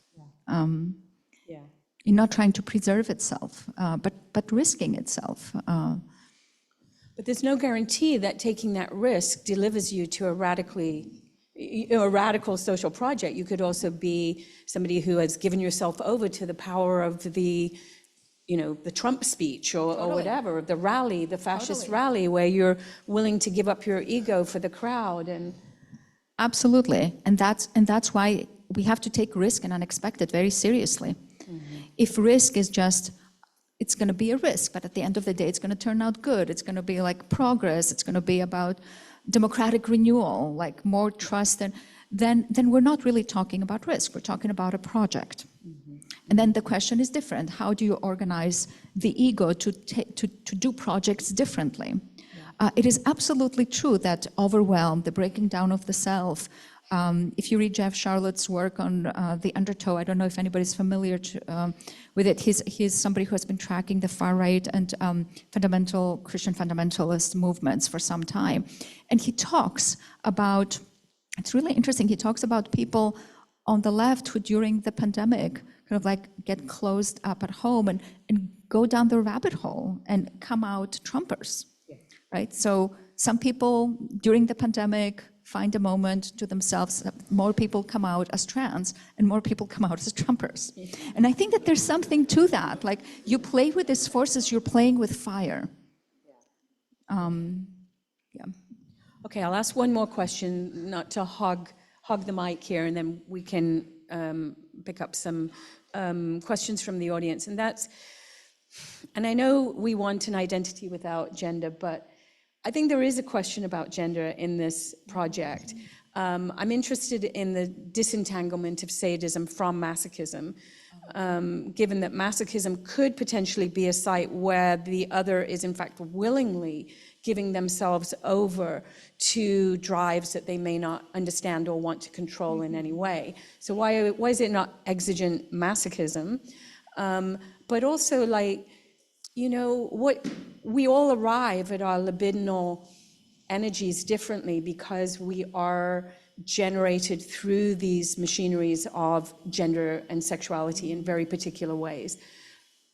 [SPEAKER 2] In not trying to preserve itself, but risking itself.
[SPEAKER 1] But there's no guarantee that taking that risk delivers you to a radical social project. You could also be somebody who has given yourself over to the power of the Trump speech or whatever, the rally, the fascist rally, where you're willing to give up your ego for the crowd. And
[SPEAKER 2] absolutely, and that's why we have to take risk and unexpected very seriously. If risk is just, it's going to be a risk, but at the end of the day, it's going to turn out good. It's going to be like progress. It's going to be about democratic renewal, like more trust. And then we're not really talking about risk. We're talking about a project. And then the question is different. How do you organize the ego to do projects differently? It is absolutely true that overwhelm, the breaking down of the self, If you read Jeff Charlotte's work on the undertow, I don't know if anybody's familiar with it. He's somebody who has been tracking the far right and Christian fundamentalist movements for some time. And he talks about, it's really interesting, he talks about people on the left who during the pandemic kind of like get closed up at home and go down the rabbit hole and come out Trumpers, right? So some people during the pandemic find a moment to themselves. More people come out as trans and more people come out as Trumpers. And I think that there's something to that. Like you play with these forces, you're playing with fire. Yeah.
[SPEAKER 1] Okay, I'll ask one more question, not to hog the mic here, and then we can pick up some questions from the audience. And I know we want an identity without gender, but I think there is a question about gender in this project. I'm interested in the disentanglement of sadism from masochism, given that masochism could potentially be a site where the other is in fact willingly giving themselves over to drives that they may not understand or want to control in any way. So why is it not exigent masochism? But also, like, you know, what we all arrive at our libidinal energies differently because we are generated through these machineries of gender and sexuality in very particular ways.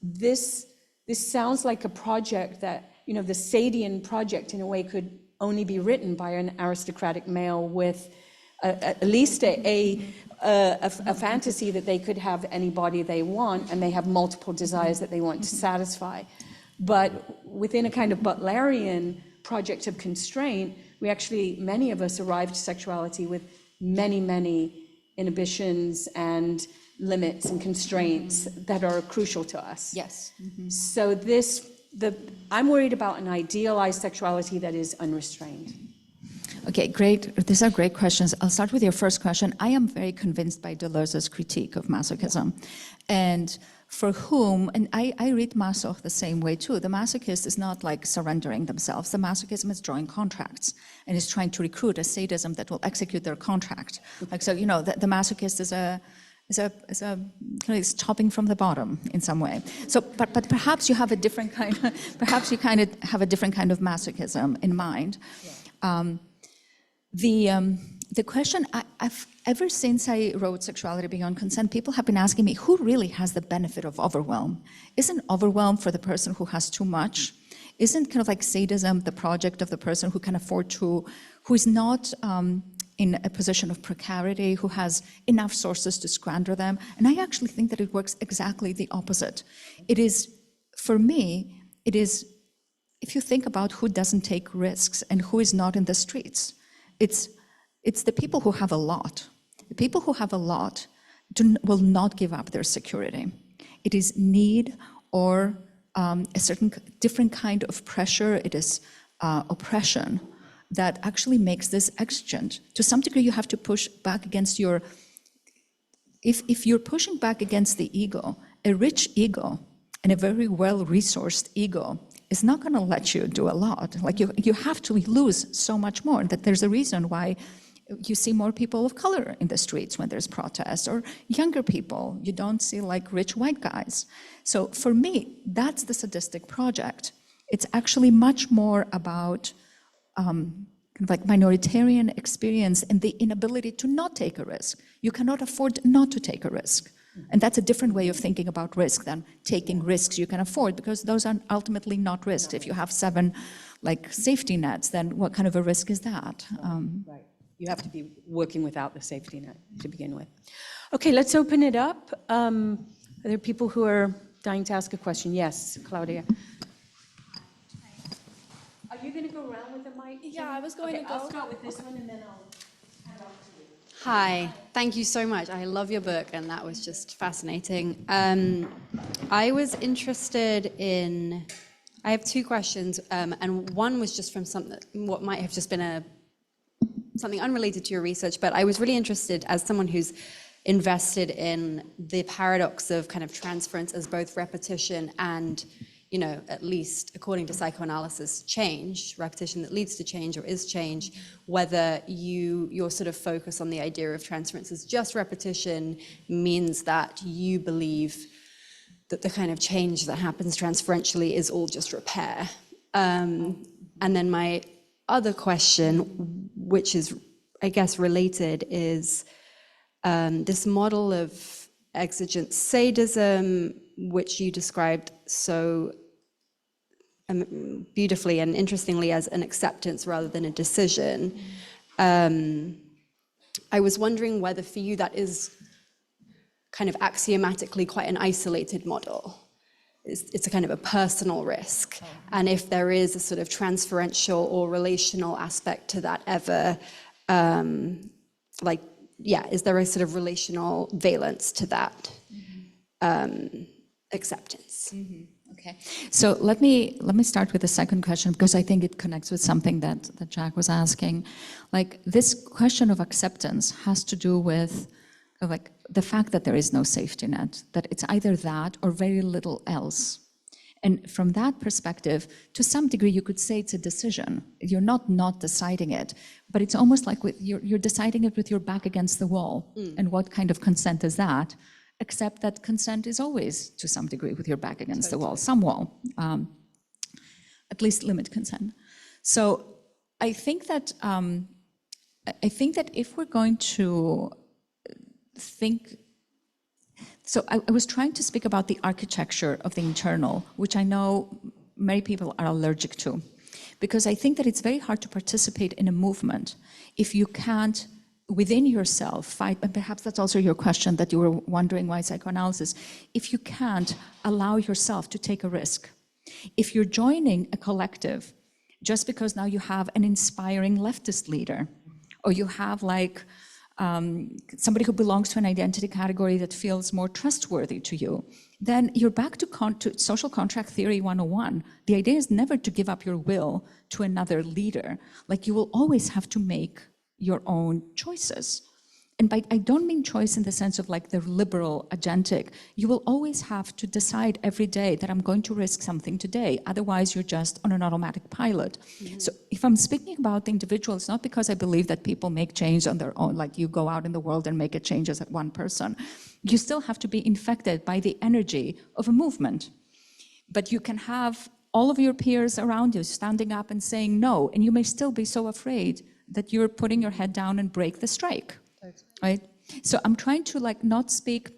[SPEAKER 1] This sounds like a project that, you know, the Sadian project in a way could only be written by an aristocratic male with at least a fantasy that they could have any body they want, and they have multiple desires that they want to satisfy. But within a kind of Butlerian project of constraint, we actually, many of us arrived to sexuality with many, many inhibitions and limits and constraints that are crucial to us.
[SPEAKER 2] Yes. Mm-hmm.
[SPEAKER 1] So I'm worried about an idealized sexuality that is unrestrained.
[SPEAKER 2] Okay, great. These are great questions. I'll start with your first question. I am very convinced by Deleuze's critique of masochism. And for whom, and I read Masoch the same way too, the masochist is not like surrendering themselves. The masochism is drawing contracts and is trying to recruit a sadism that will execute their contract. Like, so, you know, the masochist is kind of topping from the bottom in some way. So, but perhaps you have a different kind, perhaps you kind of have a different kind of masochism in mind. Yeah. The question, I've ever since I wrote Sexuality Beyond Consent, people have been asking me, who really has the benefit of overwhelm? Isn't overwhelm for the person who has too much? Isn't kind of like sadism the project of the person who can afford to, who is not in a position of precarity, who has enough sources to squander them? And I actually think that it works exactly the opposite. It is, for me, it is, if you think about who doesn't take risks and who is not in the streets, it's the people who have a lot. The people who have a lot will not give up their security. It is need or a certain different kind of pressure. It is oppression that actually makes this exigent. To some degree, you have to push back against your, if you're pushing back against the ego, a rich ego and a very well-resourced ego is not going to let you do a lot. Like you have to lose so much more. That there's a reason why you see more people of color in the streets when there's protests, or younger people. You don't see like rich white guys. So for me, that's the sadistic project. It's actually much more about kind of like minoritarian experience and the inability to not take a risk. You cannot afford not to take a risk. And that's a different way of thinking about risk than taking risks you can afford, because those are ultimately not risks. If you have 7 like safety nets, then what kind of a risk is that?
[SPEAKER 1] Right. You have to be working without the safety net to begin with. Okay, let's open it up. Are there people who are dying to ask a question? Yes, Claudia. Are you going to go around with the mic?
[SPEAKER 3] Yeah, I was going to go.
[SPEAKER 1] I'll start with this one and then I'll hand off to you.
[SPEAKER 3] Hi, thank you so much. I love your book, and that was just fascinating. I was interested in, I have 2 questions, and one was just from something, what might have just been something unrelated to your research, but I was really interested as someone who's invested in the paradox of kind of transference as both repetition and at least according to psychoanalysis, change, repetition that leads to change or is change, whether your sort of focus on the idea of transference as just repetition means that you believe that the kind of change that happens transferentially is all just repair. And then my other question, which is, I guess, related, is this model of exigent sadism, which you described so beautifully and interestingly as an acceptance rather than a decision. I was wondering whether for you that is kind of axiomatically quite an isolated model. It's a kind of a personal risk. And if there is a sort of transferential or relational aspect to that ever, is there a sort of relational valence to that acceptance?
[SPEAKER 2] Okay, so let me start with the second question, because I think it connects with something that Jack was asking. Like, this question of acceptance has to do with like the fact that there is no safety net, that it's either that or very little else. And from that perspective, to some degree, you could say it's a decision. You're not deciding it, but it's almost like you're deciding it with your back against the wall. And what kind of consent is that? Except that consent is always, to some degree, with your back against the wall, some wall, at least limit consent. So I think that if we're going to think, so I was trying to speak about the architecture of the internal, which I know many people are allergic to, because I think that it's very hard to participate in a movement if you can't, within yourself, fight, and perhaps that's also your question that you were wondering why psychoanalysis, if you can't allow yourself to take a risk. If you're joining a collective just because now you have an inspiring leftist leader, or you have like somebody who belongs to an identity category that feels more trustworthy to you, then you're back to social contract theory 101. The idea is never to give up your will to another leader. Like, you will always have to make your own choices. And I don't mean choice in the sense of like the liberal agentic. You will always have to decide every day that I'm going to risk something today. Otherwise, you're just on an automatic pilot. So if I'm speaking about the individual, it's not because I believe that people make change on their own, like you go out in the world and make a change as one person. You still have to be infected by the energy of a movement. But you can have all of your peers around you standing up and saying no, and you may still be so afraid that you're putting your head down and break the strike. Right? So I'm trying to like not speak,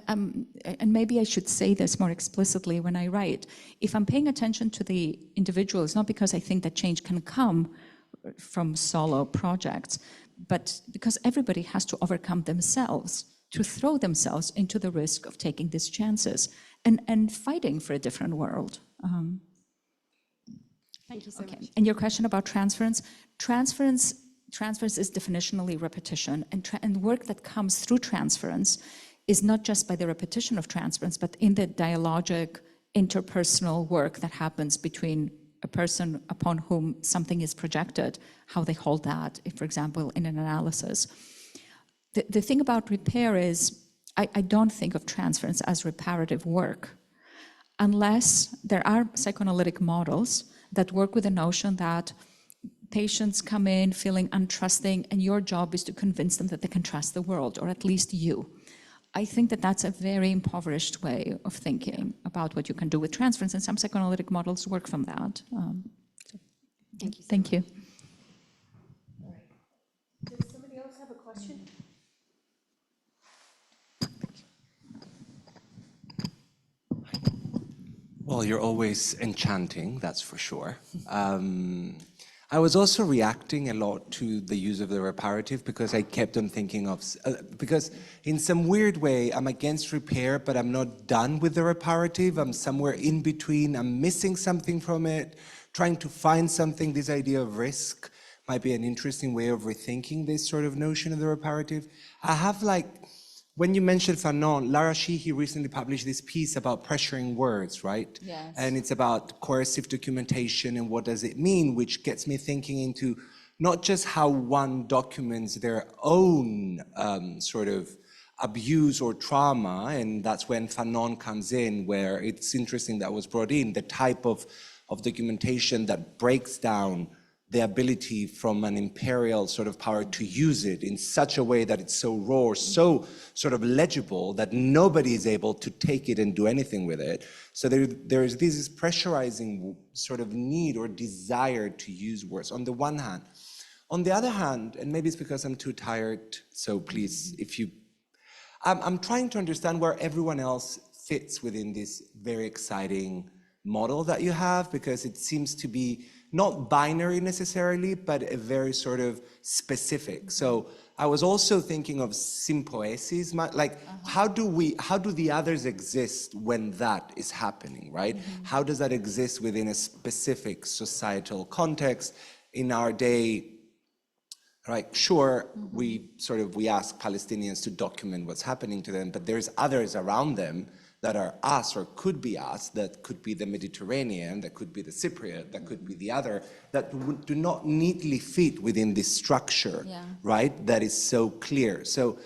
[SPEAKER 2] and maybe I should say this more explicitly when I write. If I'm paying attention to the individual, it's not because I think that change can come from solo projects, but because everybody has to overcome themselves to throw themselves into the risk of taking these chances and fighting for a different world.
[SPEAKER 3] Thank you so much.
[SPEAKER 2] And your question about transference is definitionally repetition, and work that comes through transference is not just by the repetition of transference, but in the dialogic, interpersonal work that happens between a person upon whom something is projected, how they hold that, for example, in an analysis. The thing about repair is, I don't think of transference as reparative work, unless there are psychoanalytic models that work with the notion that patients come in feeling untrusting, and your job is to convince them that they can trust the world, or at least you. I think that that's a very impoverished way of thinking about what you can do with transference, and some psychoanalytic models work from that.
[SPEAKER 3] Thank you.
[SPEAKER 2] Thank you.
[SPEAKER 1] All right. Does somebody else have a question?
[SPEAKER 4] Well, you're always enchanting, that's for sure. I was also reacting a lot to the use of the reparative, because I kept on thinking of, because in some weird way, I'm against repair, but I'm not done with the reparative. I'm somewhere in between. I'm missing something from it, trying to find something. This idea of risk might be an interesting way of rethinking this sort of notion of the reparative. I have when you mentioned Fanon, Lara Sheehy recently published this piece about pressuring words, right?
[SPEAKER 2] Yes.
[SPEAKER 4] And it's about coercive documentation and what does it mean, which gets me thinking into not just how one documents their own sort of abuse or trauma, and that's when Fanon comes in, where it's interesting that was brought in, the type of documentation that breaks down the ability from an imperial sort of power to use it in such a way that it's so raw, so sort of legible that nobody is able to take it and do anything with it. So there is this pressurizing sort of need or desire to use words on the one hand. On the other hand, and maybe it's because I'm too tired, so please, if you, I'm trying to understand where everyone else fits within this very exciting model that you have, because it seems to be not binary necessarily, but a very sort of specific. So I was also thinking of sympoiesis, like how do the others exist when that is happening, right? How does that exist within a specific societal context? In our day, right, sure, we ask Palestinians to document what's happening to them, but there's others around them that are us or could be us, that could be the Mediterranean, that could be the Cypriot, that could be the other, that do not neatly fit within this structure, right, that is so clear. So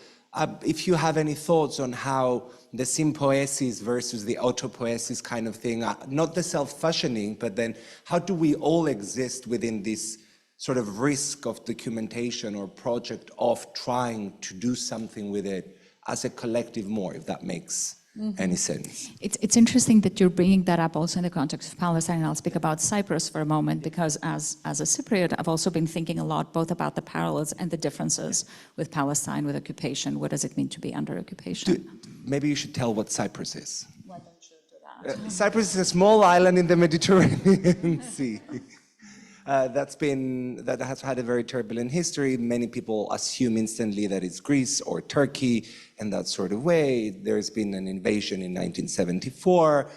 [SPEAKER 4] if you have any thoughts on how the sympoiesis versus the autopoiesis kind of thing, not the self-fashioning, but then how do we all exist within this sort of risk of documentation or project of trying to do something with it as a collective more, if that makes any sense.
[SPEAKER 2] It's interesting that you're bringing that up also in the context of Palestine, and I'll speak about Cyprus for a moment, because as a Cypriot, I've also been thinking a lot both about the parallels and the differences with Palestine, with occupation. What does it mean to be under occupation?
[SPEAKER 4] Maybe you should tell what Cyprus is.
[SPEAKER 2] Why don't you do that?
[SPEAKER 4] Cyprus is a small island in the Mediterranean Sea. That has had a very turbulent history. Many people assume instantly that it's Greece or Turkey in that sort of way. There's been an invasion in 1974.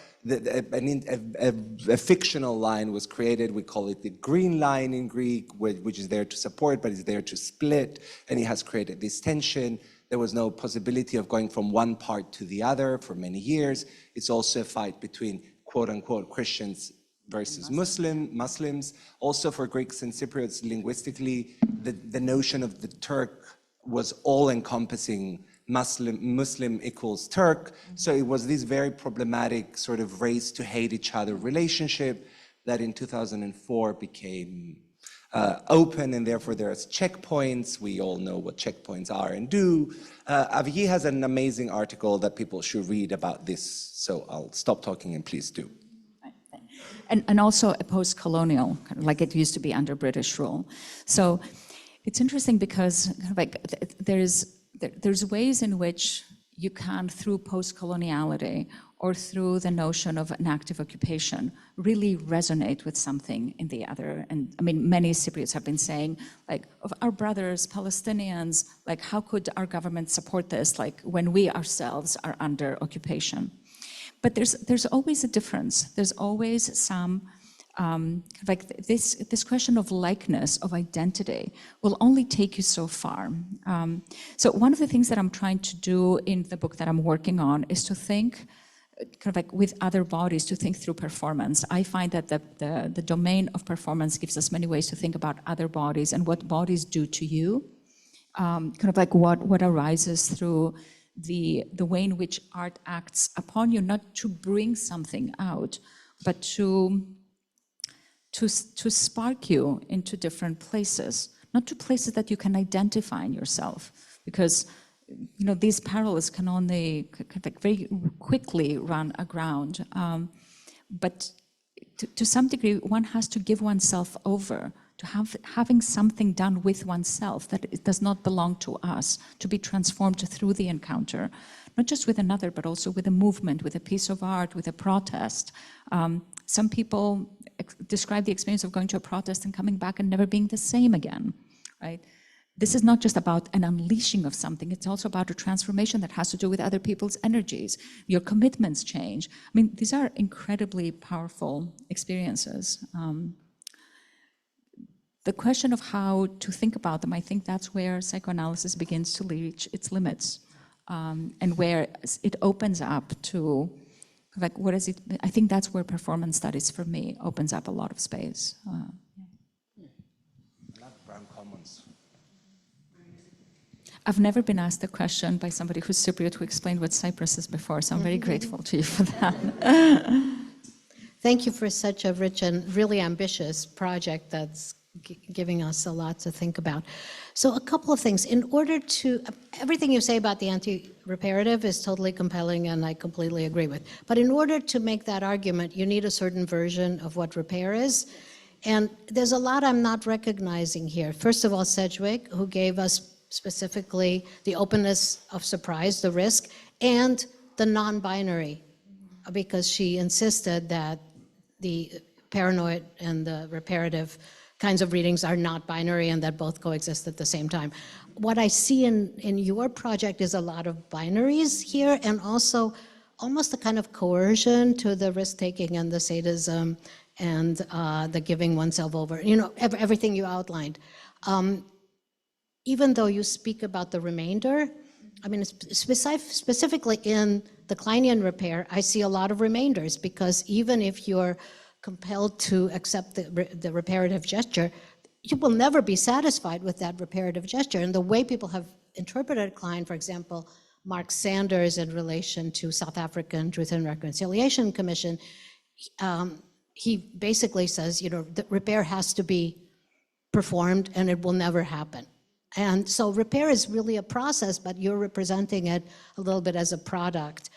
[SPEAKER 4] A fictional line was created. We call it the Green Line in Greek, which is there to support, but is there to split, and it has created this tension. There was no possibility of going from one part to the other for many years. It's also a fight between quote-unquote Christians versus Muslims. Also for Greeks and Cypriots, linguistically, the notion of the Turk was all-encompassing. Muslim equals Turk. So it was this very problematic sort of race to hate each other relationship that in 2004 became open, and therefore there's checkpoints. We all know what checkpoints are and do. Avgi has an amazing article that people should read about this. So I'll stop talking and please do.
[SPEAKER 2] And also a post-colonial, like it used to be under British rule. So it's interesting because there's ways in which you can, through post-coloniality or through the notion of an active occupation, really resonate with something in the other. And I mean, many Cypriots have been saying, like, of our brothers, Palestinians, like, how could our government support this, like, when we ourselves are under occupation? But there's always a difference. There's always some, this question of likeness, of identity, will only take you so far. So one of the things that I'm trying to do in the book that I'm working on is to think with other bodies, to think through performance. I find that the domain of performance gives us many ways to think about other bodies and what bodies do to you, what arises through the way in which art acts upon you, not to bring something out, but to spark you into different places, not to places that you can identify in yourself, because these parallels can only very quickly run aground. But to some degree, one has to give oneself over to having something done with oneself that it does not belong to us, to be transformed through the encounter, not just with another, but also with a movement, with a piece of art, with a protest. Some people describe the experience of going to a protest and coming back and never being the same again, right? This is not just about an unleashing of something, it's also about a transformation that has to do with other people's energies. Your commitments change. I mean, these are incredibly powerful experiences. The question of how to think about them, I think that's where psychoanalysis begins to reach its limits, and where it opens up to, what is it? I think that's where performance studies, for me, opens up a lot of space.
[SPEAKER 4] Brown Commons.
[SPEAKER 2] I've never been asked a question by somebody who's superior who explained what Cyprus is before, so I'm very grateful to you for that.
[SPEAKER 5] Thank you for such a rich and really ambitious project that's giving us a lot to think about. So a couple of things. In order to, everything you say about the anti-reparative is totally compelling and I completely agree with. But in order to make that argument, you need a certain version of what repair is. And there's a lot I'm not recognizing here. First of all, Sedgwick, who gave us specifically the openness of surprise, the risk, and the non-binary, because she insisted that the paranoid and the reparative kinds of readings are not binary and that both coexist at the same time. What I see in your project is a lot of binaries here, and also almost a kind of coercion to the risk-taking and the sadism and the giving oneself over, you know, everything you outlined. Even though you speak about the remainder, I mean, specifically in the Kleinian repair, I see a lot of remainders, because even if you're compelled to accept the reparative gesture, you will never be satisfied with that reparative gesture. And the way people have interpreted Klein, for example, Mark Sanders in relation to South African Truth and Reconciliation Commission, he basically says, you know, the repair has to be performed and it will never happen. And so repair is really a process, but you're representing it a little bit as a product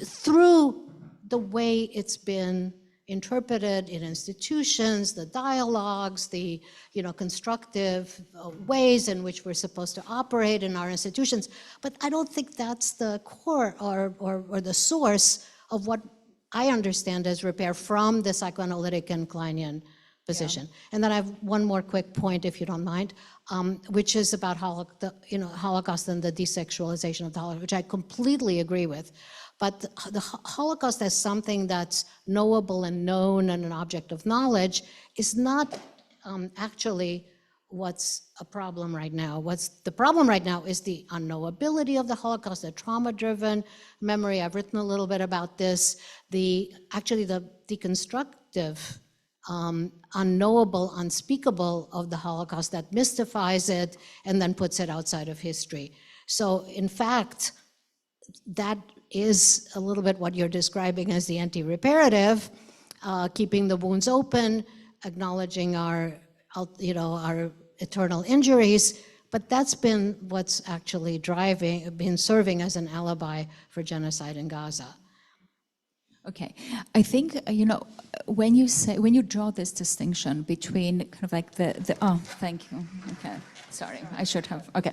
[SPEAKER 5] through the way it's been interpreted in institutions, the dialogues, the, you know, constructive ways in which we're supposed to operate in our institutions. But I don't think that's the core or the source of what I understand as repair from the psychoanalytic and Kleinian position. Yeah. And then I have one more quick point, if you don't mind, which is about Holocaust and the desexualization of the Holocaust, which I completely agree with. But the Holocaust as something that's knowable and known and an object of knowledge is not actually what's a problem right now. What's the problem right now is the unknowability of the Holocaust, the trauma-driven memory. I've written a little bit about this. Actually the deconstructive, unknowable, unspeakable of the Holocaust that mystifies it and then puts it outside of history. So in fact, that is a little bit what you're describing as the anti-reparative, keeping the wounds open, acknowledging our eternal injuries, but that's been what's actually been serving as an alibi for genocide in Gaza.
[SPEAKER 2] Okay, I think, you know, when you draw this distinction between kind of like oh, thank you, okay, sorry, I should have, okay.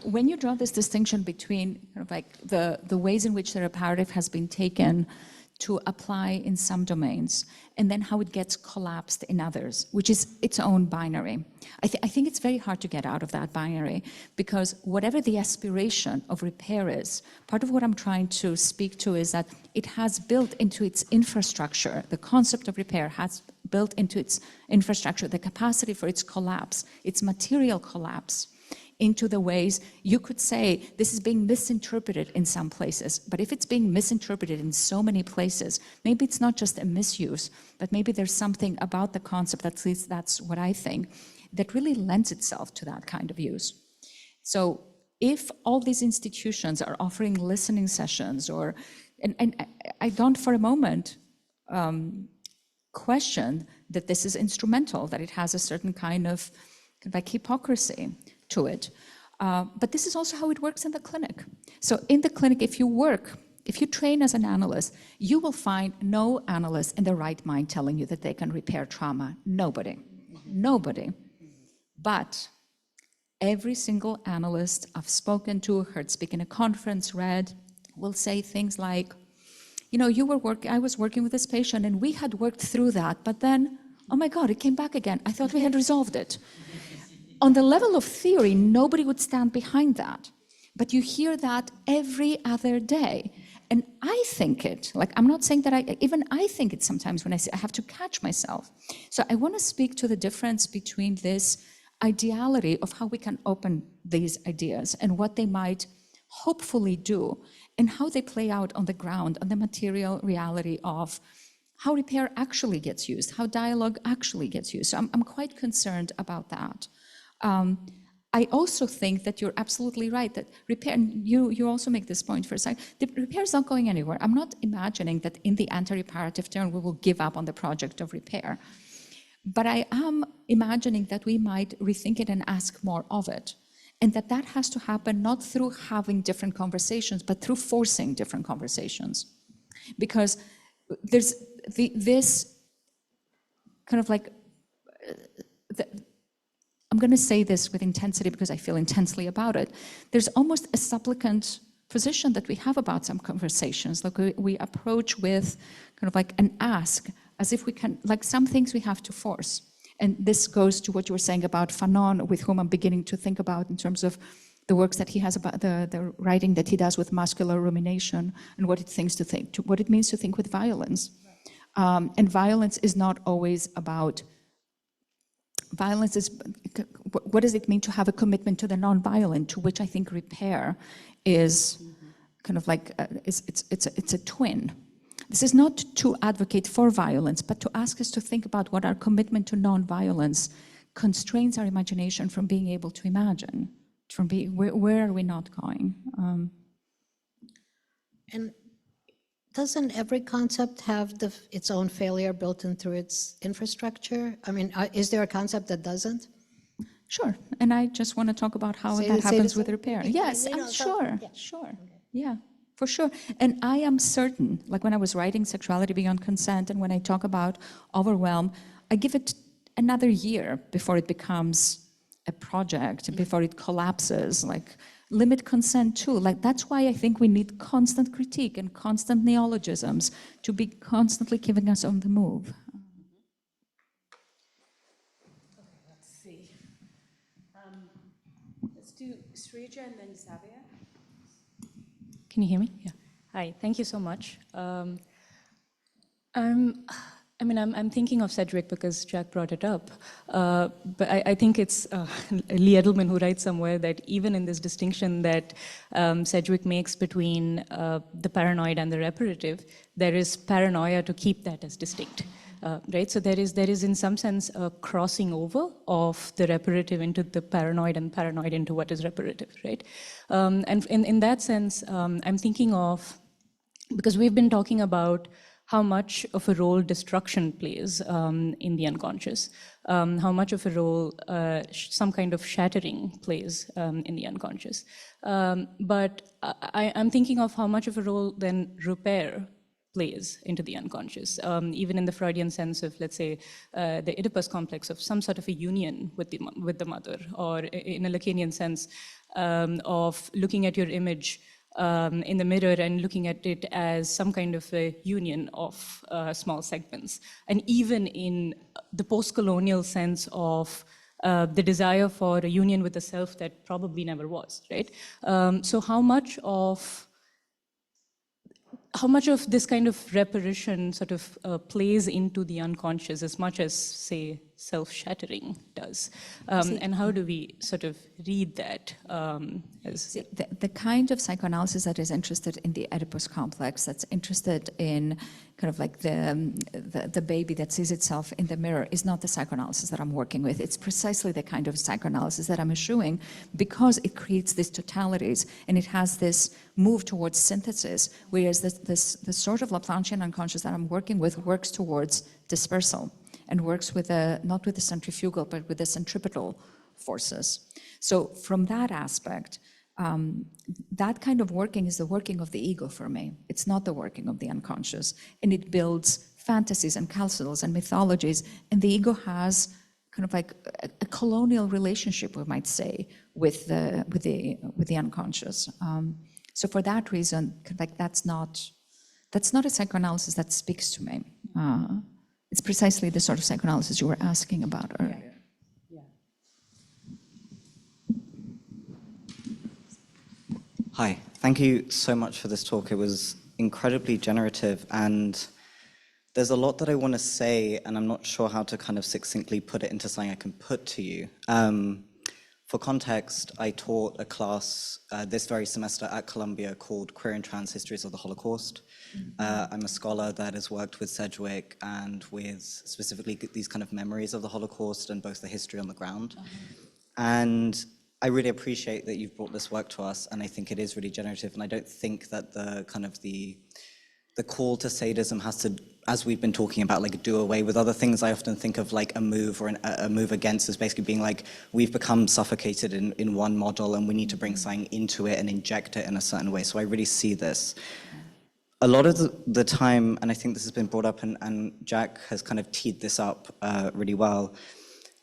[SPEAKER 2] When you draw this distinction between kind of like the ways in which the reparative has been taken to apply in some domains, and then how it gets collapsed in others, which is its own binary. I think it's very hard to get out of that binary, because whatever the aspiration of repair is, part of what I'm trying to speak to is that it has built into its infrastructure, the concept of repair has built into its infrastructure the capacity for its collapse, its material collapse, into the ways you could say this is being misinterpreted in some places. But if it's being misinterpreted in so many places, maybe it's not just a misuse, but maybe there's something about the concept, at least that's what I think, that really lends itself to that kind of use. So if all these institutions are offering listening sessions, and I don't for a moment question that this is instrumental, that it has a certain kind of like hypocrisy to it. But this is also how it works in the clinic. So in the clinic, if you train as an analyst, you will find no analyst in their right mind telling you that they can repair trauma. Nobody. But every single analyst I've spoken to, heard speak in a conference, read, will say things like, you know, I was working with this patient and we had worked through that, but then, oh my God, it came back again. I thought we had resolved it. On the level of theory, nobody would stand behind that. But you hear that every other day. And I think it, like I'm not saying that I think it sometimes when I say I have to catch myself. So I want to speak to the difference between this ideality of how we can open these ideas and what they might hopefully do and how they play out on the ground, on the material reality of how repair actually gets used, how dialogue actually gets used. So I'm quite concerned about that. I also think that you're absolutely right that repair, and you also make this point for a second, the repair is not going anywhere. I'm not imagining that in the anti-reparative turn we will give up on the project of repair. But I am imagining that we might rethink it and ask more of it. And that has to happen not through having different conversations, but through forcing different conversations. Because there's this kind of like, I'm going to say this with intensity because I feel intensely about it. There's almost a supplicant position that we have about some conversations. Like we approach with kind of like an ask, as if we can, like some things we have to force. And this goes to what you were saying about Fanon, with whom I'm beginning to think about in terms of the works that he has about the writing that he does with muscular rumination and what it means to think with violence. And violence is not always about, violence is, what does it mean to have a commitment to the non-violent, to which I think repair is kind of like, it's a twin. This is not to advocate for violence, but to ask us to think about what our commitment to non-violence constrains our imagination from being able to imagine, from being, where are we not going?
[SPEAKER 5] And doesn't every concept have its own failure built in through its infrastructure? I mean, is there a concept that doesn't?
[SPEAKER 2] Sure, and I just want to talk about how that happens with repair. Yes, I'm sure, sure, yeah. For sure. And I am certain, like when I was writing Sexuality Beyond Consent and when I talk about overwhelm, I give it another year before it becomes a project, before it collapses, like limit consent too. Like that's why I think we need constant critique and constant neologisms to be constantly keeping us on the move.
[SPEAKER 1] Okay, let's see. Let's do Srija and then Xavier. Can you hear me? Yeah. Hi, thank you so much. I'm thinking of Cedric because Jack brought it up, but I think it's Lee Edelman who writes somewhere that even in this distinction that Cedric makes between the paranoid and the reparative, there is paranoia to keep that as distinct. Right, so there is in some sense a crossing over of the reparative into the paranoid and paranoid into what is reparative, right? And in that sense, I'm thinking of, because we've been talking about how much of a role destruction plays in the unconscious, how much of a role some kind of shattering plays in the unconscious. But I'm thinking of how much of a role then repair plays into the unconscious, even in the Freudian sense of, let's say, the Oedipus complex of some sort of a union with the mother, or in a Lacanian sense of looking at your image in the mirror and looking at it as some kind of a union of small segments. And even in the post-colonial sense of the desire for a union with the self that probably never was, right? So how much of this kind of reparation sort of plays into the unconscious as much as, say, self-shattering does? And how do we sort of read that?
[SPEAKER 2] The kind of psychoanalysis that is interested in the Oedipus complex, that's interested in kind of like the baby that sees itself in the mirror, is not the psychoanalysis that I'm working with. It's precisely the kind of psychoanalysis that I'm eschewing because it creates these totalities and it has this move towards synthesis, whereas the sort of Laplanchian unconscious that I'm working with works towards dispersal and works with not with the centrifugal, but with the centripetal forces. So from that aspect, that kind of working is the working of the ego for me. It's not the working of the unconscious. And it builds fantasies and calculs and mythologies. And the ego has kind of like a colonial relationship, we might say, with the unconscious. So for that reason, like that's not a psychoanalysis that speaks to me. It's precisely the sort of psychoanalysis you were asking about earlier.
[SPEAKER 1] Yeah.
[SPEAKER 6] Hi, thank you so much for this talk. It was incredibly generative, and there's a lot that I want to say, and I'm not sure how to kind of succinctly put it into something I can put to you. For context, I taught a class this very semester at Columbia called Queer and Trans Histories of the Holocaust. I'm a scholar that has worked with Sedgwick and with specifically these kind of memories of the Holocaust and both the history on the ground. And I really appreciate that you've brought this work to us, and I think it is really generative, and I don't think that the call to sadism has to, as we've been talking about, like do away with other things. I often think of like a move or a move against as basically being like, we've become suffocated in one model and we need to bring something into it and inject it in a certain way. So I really see this. A lot of the time, and I think this has been brought up, and Jack has kind of teed this up really well,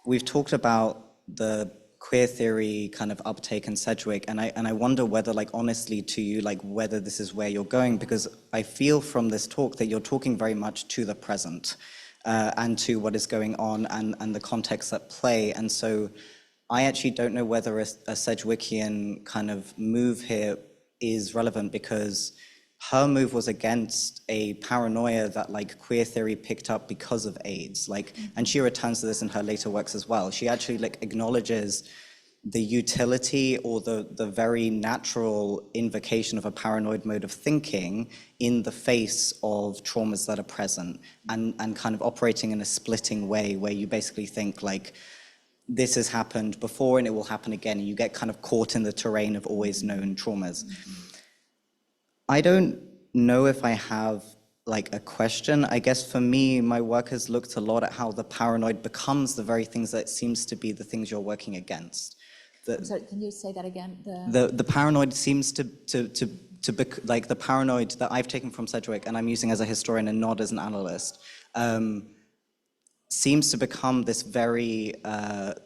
[SPEAKER 6] we've talked about the queer theory kind of uptake in Sedgwick, and I wonder whether, like, honestly to you, like whether this is where you're going, because I feel from this talk that you're talking very much to the present and to what is going on and the context at play. And so I actually don't know whether a Sedgwickian kind of move here is relevant, because her move was against a paranoia that like queer theory picked up because of AIDS, like, and she returns to this in her later works as well. She actually like acknowledges the utility or the very natural invocation of a paranoid mode of thinking in the face of traumas that are present, and kind of operating in a splitting way where you basically think like, this has happened before and it will happen again, and you get kind of caught in the terrain of always known traumas. I don't know if I have like a question. I guess for me, my work has looked a lot at how the paranoid becomes the very things that seems to be the things you're working against.
[SPEAKER 2] I'm sorry, can you say that again?
[SPEAKER 6] The paranoid seems to like the paranoid that I've taken from Sedgwick, and I'm using as a historian and not as an analyst, seems to become this very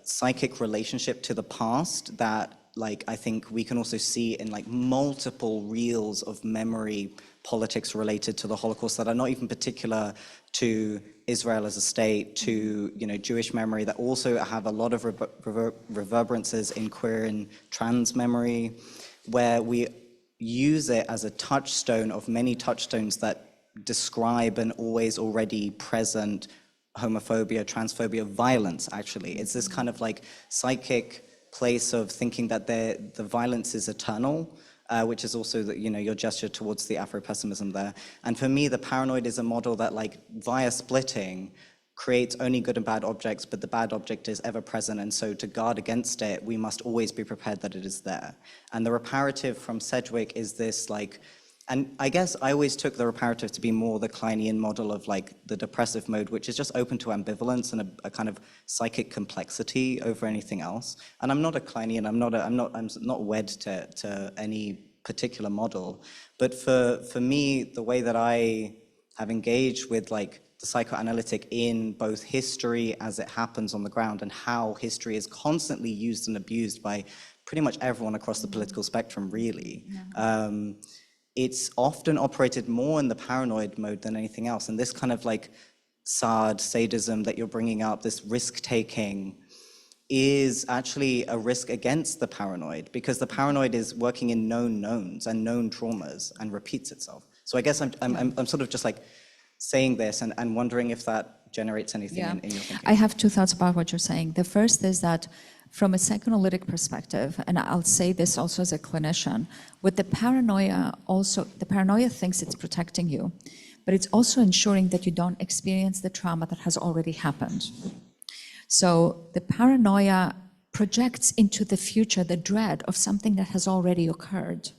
[SPEAKER 6] psychic relationship to the past that, like, I think we can also see in like multiple reels of memory politics related to the Holocaust that are not even particular to Israel as a state, to, you know, Jewish memory, that also have a lot of reverberances in queer and trans memory, where we use it as a touchstone of many touchstones that describe an always already present homophobia, transphobia, violence, actually. It's this kind of like psychic place of thinking that the violence is eternal, which is also that, you know, your gesture towards the Afro-pessimism there. And for me, the paranoid is a model that, like, via splitting, creates only good and bad objects, but the bad object is ever present, and so to guard against it, we must always be prepared that it is there. And the reparative from Sedgwick is this, like, and I guess I always took the reparative to be more the Kleinian model of like the depressive mode, which is just open to ambivalence and a kind of psychic complexity over anything else. And I'm not a Kleinian. I'm not wed to any particular model. But for me, the way that I have engaged with like the psychoanalytic in both history as it happens on the ground, and how history is constantly used and abused by pretty much everyone across the political spectrum, really. Yeah. It's often operated more in the paranoid mode than anything else. And this kind of like Sade sadism that you're bringing up, this risk-taking, is actually a risk against the paranoid, because the paranoid is working in known knowns and known traumas and repeats itself. So I guess I'm sort of just like saying this and wondering if that generates anything in your thinking.
[SPEAKER 2] I have two thoughts about what you're saying. The first is that from a psychoanalytic perspective, and I'll say this also as a clinician, with the paranoia also, the paranoia thinks it's protecting you, but it's also ensuring that you don't experience the trauma that has already happened. So the paranoia projects into the future the dread of something that has already occurred.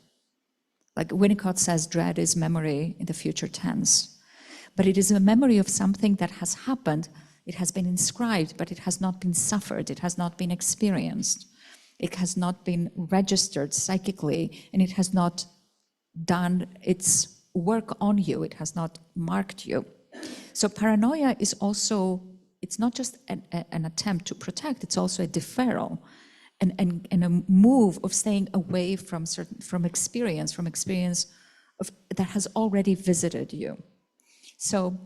[SPEAKER 2] Like Winnicott says, dread is memory in the future tense. But it is a memory of something that has happened. It has been inscribed, but it has not been suffered. It has not been experienced. It has not been registered psychically, and it has not done its work on you. It has not marked you. So paranoia is also, it's not just an attempt to protect, it's also a deferral and a move of staying away from experience that has already visited you. So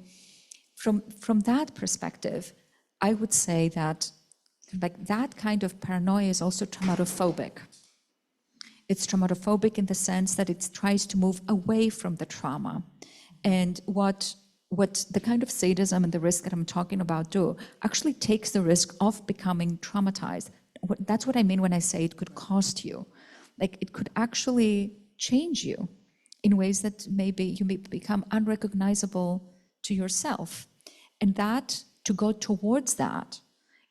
[SPEAKER 2] from that perspective, I would say that like that kind of paranoia is also traumatophobic. It's traumatophobic in the sense that it tries to move away from the trauma. And what the kind of sadism and the risk that I'm talking about do actually takes the risk of becoming traumatized. That's what I mean when I say it could cost you. Like it could actually change you in ways that maybe you may become unrecognizable to yourself. And that, to go towards that,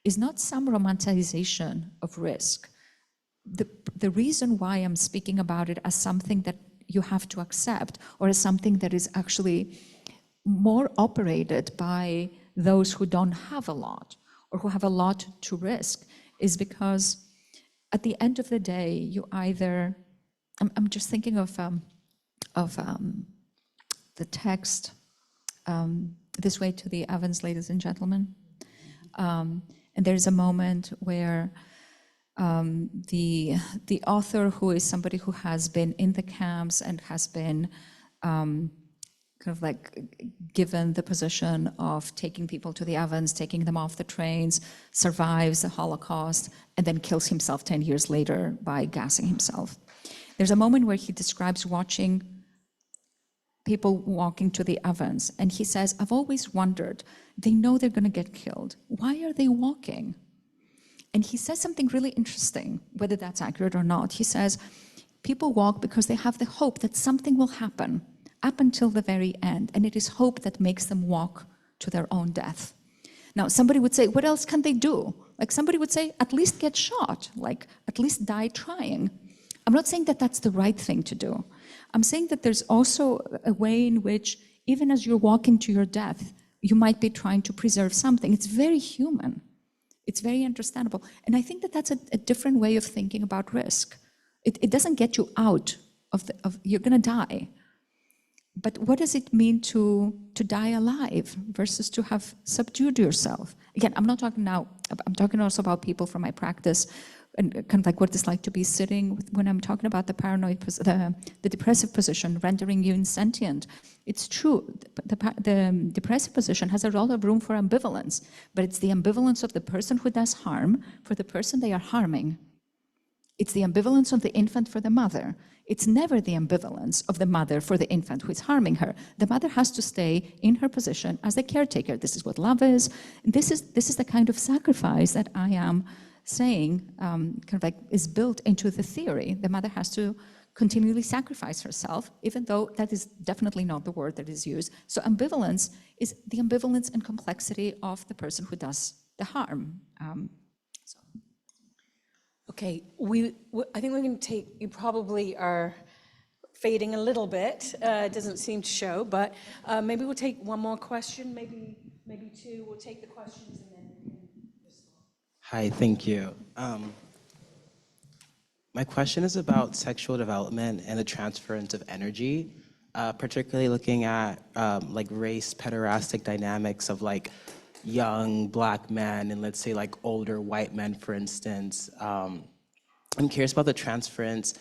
[SPEAKER 2] is not some romanticization of risk. the reason why I'm speaking about it as something that you have to accept, or as something that is actually more operated by those who don't have a lot, or who have a lot to risk, is because at the end of the day, you either, I'm just thinking of the text, This Way to the Ovens, Ladies and Gentlemen. And there's a moment where the author, who is somebody who has been in the camps and has been kind of like given the position of taking people to the ovens, taking them off the trains, survives the Holocaust, and then kills himself 10 years later by gassing himself. There's a moment where he describes watching people walking to the ovens, and he says, I've always wondered, they know they're going to get killed. Why are they walking? And he says something really interesting, whether that's accurate or not. He says, people walk because they have the hope that something will happen up until the very end, and it is hope that makes them walk to their own death. Now, somebody would say, what else can they do? Like, somebody would say, at least get shot, like, at least die trying. I'm not saying that that's the right thing to do. I'm saying that there's also a way in which, even as you're walking to your death, you might be trying to preserve something. It's very human. It's very understandable. And I think that that's a different way of thinking about risk. It doesn't get you out of you're going to die. But what does it mean to die alive versus to have subdued yourself? Again, I'm not talking now, I'm talking also about people from my practice, and kind of like what it's like to be sitting when I'm talking about the paranoid, the depressive position, rendering you insentient. It's true, the depressive position has a lot of room for ambivalence, but it's the ambivalence of the person who does harm for the person they are harming. It's the ambivalence of the infant for the mother. It's never the ambivalence of the mother for the infant who is harming her. The mother has to stay in her position as the caretaker. This is what love is. This is the kind of sacrifice that I am saying kind of like is built into the theory. The mother has to continually sacrifice herself, even though that is definitely not the word that is used. So ambivalence is the ambivalence and complexity of the person who does the harm.
[SPEAKER 1] Okay, I think we're going to take, you probably are fading a little bit. It doesn't seem to show, but maybe we'll take one more question, maybe two. We'll take the questions and then respond.
[SPEAKER 7] Hi, thank you. My question is about sexual development and the transference of energy, particularly looking at like race pederastic dynamics of like young black men and let's say like older white men, for instance. I'm curious about the transference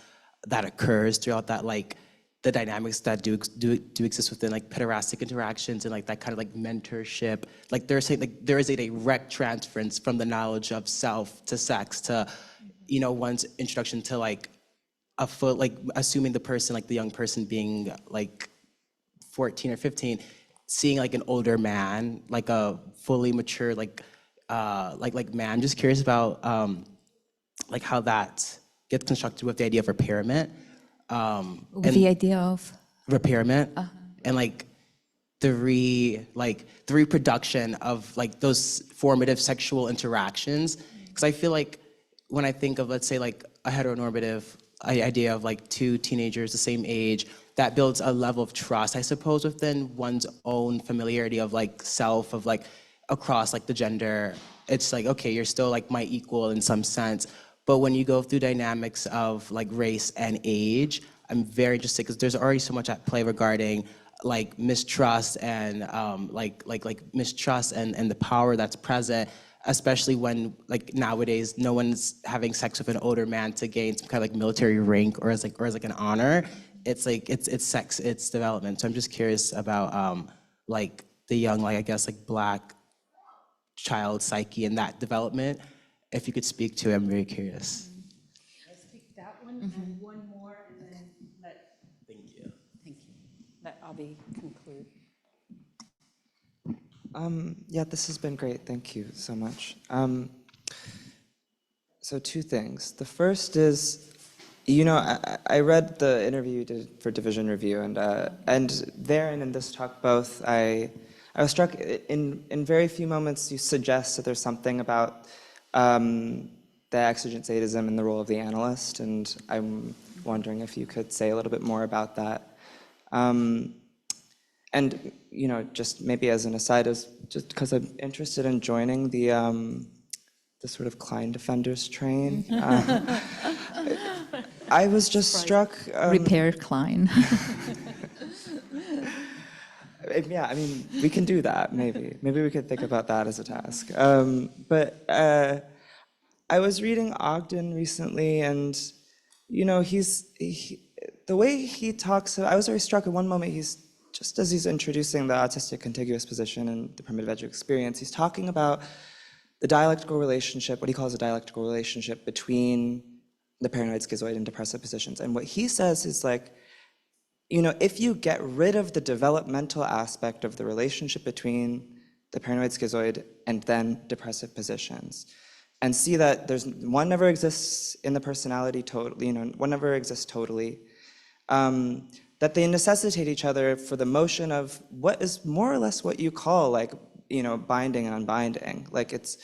[SPEAKER 7] that occurs throughout that, like the dynamics that do exist within like pederastic interactions and like that kind of like mentorship. Like they're saying like there is a direct transference from the knowledge of self to sex to, you know, one's introduction to like like assuming the person, like the young person being like 14 or 15, seeing like an older man, like a fully mature, like man. I'm just curious about like how that gets constructed with the idea of repairment.
[SPEAKER 2] With the idea of?
[SPEAKER 7] Repairment, and like the reproduction of like those formative sexual interactions. Because I feel like when I think of, let's say, like a heteronormative idea of like two teenagers the same age, that builds a level of trust, I suppose, within one's own familiarity of like self, of like across like the gender. It's like, okay, you're still like my equal in some sense. But when you go through dynamics of like race and age, I'm very interested because there's already so much at play regarding like mistrust and mistrust and the power that's present, especially when like nowadays no one's having sex with an older man to gain some kind of like military rank or as like an honor. It's like it's sex, it's development. So I'm just curious about like the young, like I guess like black child psyche and that development. If you could speak to it, I'm very curious.
[SPEAKER 1] I'll speak that one and one more, and then
[SPEAKER 7] Thank you.
[SPEAKER 1] let Avgi conclude.
[SPEAKER 8] Yeah, this has been great. Thank you so much. So two things. The first is, you know, I read the interview you did for Division Review, and there and in this talk both, I was struck in very few moments you suggest that there's something about the exigent sadism and the role of the analyst, and I'm wondering if you could say a little bit more about that. And just maybe as an aside, just because I'm interested in joining the sort of Klein defenders train. I was just struck.
[SPEAKER 2] Repair Klein.
[SPEAKER 8] Yeah, I mean, we can do that, maybe. Maybe we could think about that as a task. But I was reading Ogden recently, and, the way he talks, I was very struck at one moment, just as he's introducing the autistic contiguous position and the primitive edge of experience, he's talking about the dialectical relationship, what he calls a dialectical relationship between the paranoid, schizoid, and depressive positions. And what he says is like, if you get rid of the developmental aspect of the relationship between the paranoid, schizoid, and then depressive positions, and see that one never exists in the personality totally, one never exists totally, that they necessitate each other for the motion of what is more or less what you call like, binding and unbinding. Like it's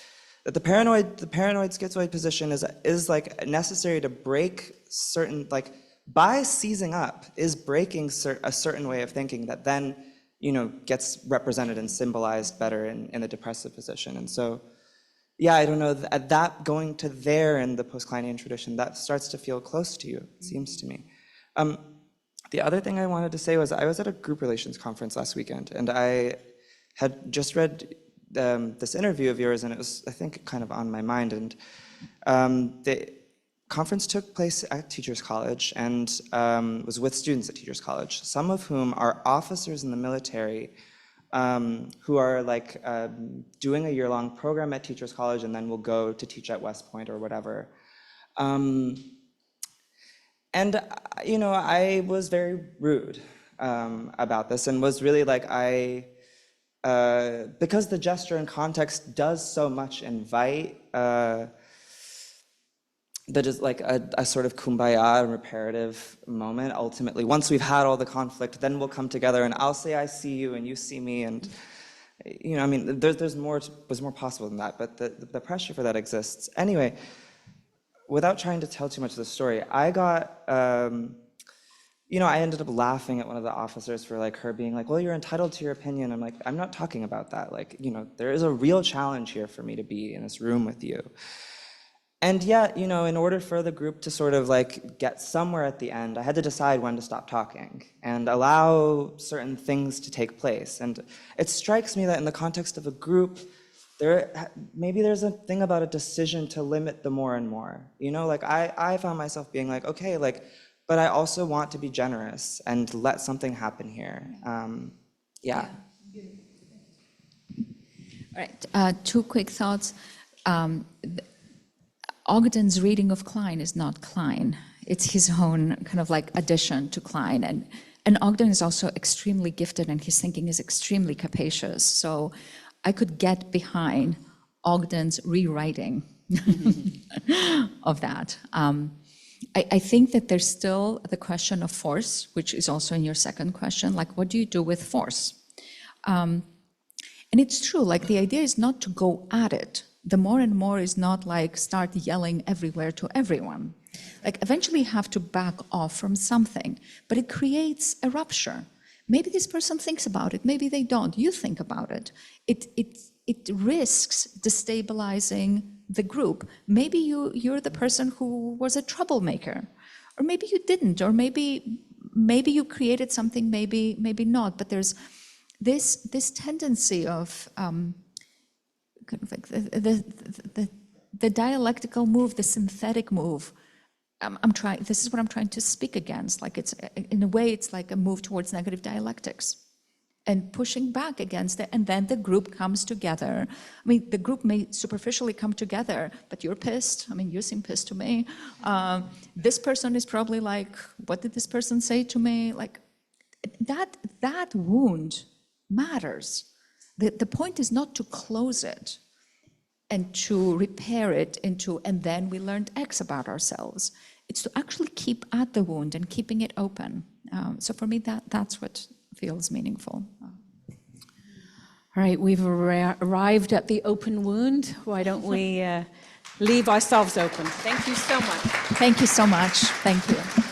[SPEAKER 8] that the paranoid schizoid position is like necessary to break certain, like by seizing up is breaking a certain way of thinking that then, gets represented and symbolized better in the depressive position. And so, yeah, I don't know, that going to there in the post-Kleinian tradition, that starts to feel close to you, it seems to me. The other thing I wanted to say was I was at a group relations conference last weekend, and I had just read this interview of yours, and it was, I think, kind of on my mind. And the conference took place at Teachers College and was with students at Teachers College, some of whom are officers in the military who are like doing a year-long program at Teachers College and then will go to teach at West Point or whatever. And, I was very rude about this and was really like, because the gesture and context does so much invite that is like a sort of kumbaya and reparative moment, ultimately. Once we've had all the conflict, then we'll come together and I'll say I see you and you see me, and, I mean, was more possible than that, but the pressure for that exists. Anyway, without trying to tell too much of the story, I got, I ended up laughing at one of the officers for like her being like, well, you're entitled to your opinion. I'm like, I'm not talking about that. Like, there is a real challenge here for me to be in this room with you. And yet, in order for the group to sort of like get somewhere at the end, I had to decide when to stop talking and allow certain things to take place. And it strikes me that in the context of a group, maybe there's a thing about a decision to limit the more and more. Like I found myself being like, okay, like, but I also want to be generous and let something happen here. Yeah.
[SPEAKER 2] All right, 2 quick thoughts. Ogden's reading of Klein is not Klein. It's his own kind of like addition to Klein. And Ogden is also extremely gifted and his thinking is extremely capacious. So I could get behind Ogden's rewriting of that. I think that there's still the question of force, which is also in your second question, like what do you do with force? And it's true, like the idea is not to go at it. The more and more is not like start yelling everywhere to everyone. Like eventually you have to back off from something, but it creates a rupture. Maybe this person thinks about it, maybe they don't. You think about it. It risks destabilizing the group. Maybe you're the person who was a troublemaker, or maybe you didn't, or maybe you created something, maybe not. But there's this tendency of kind of like the dialectical move, the synthetic move. This is what I'm trying to speak against. Like it's, in a way, it's like a move towards negative dialectics and pushing back against it. And then the group comes together. I mean, the group may superficially come together, but you're pissed. I mean, you seem pissed to me. This person is probably like, what did this person say to me? Like that wound matters. The point is not to close it and to repair it into, and then we learned X about ourselves. It's to actually keep at the wound and keeping it open. So for me, that's what feels meaningful.
[SPEAKER 1] All right, we've arrived at the open wound. Why don't we leave ourselves open. Thank you so much.
[SPEAKER 2] Thank you so much. Thank you.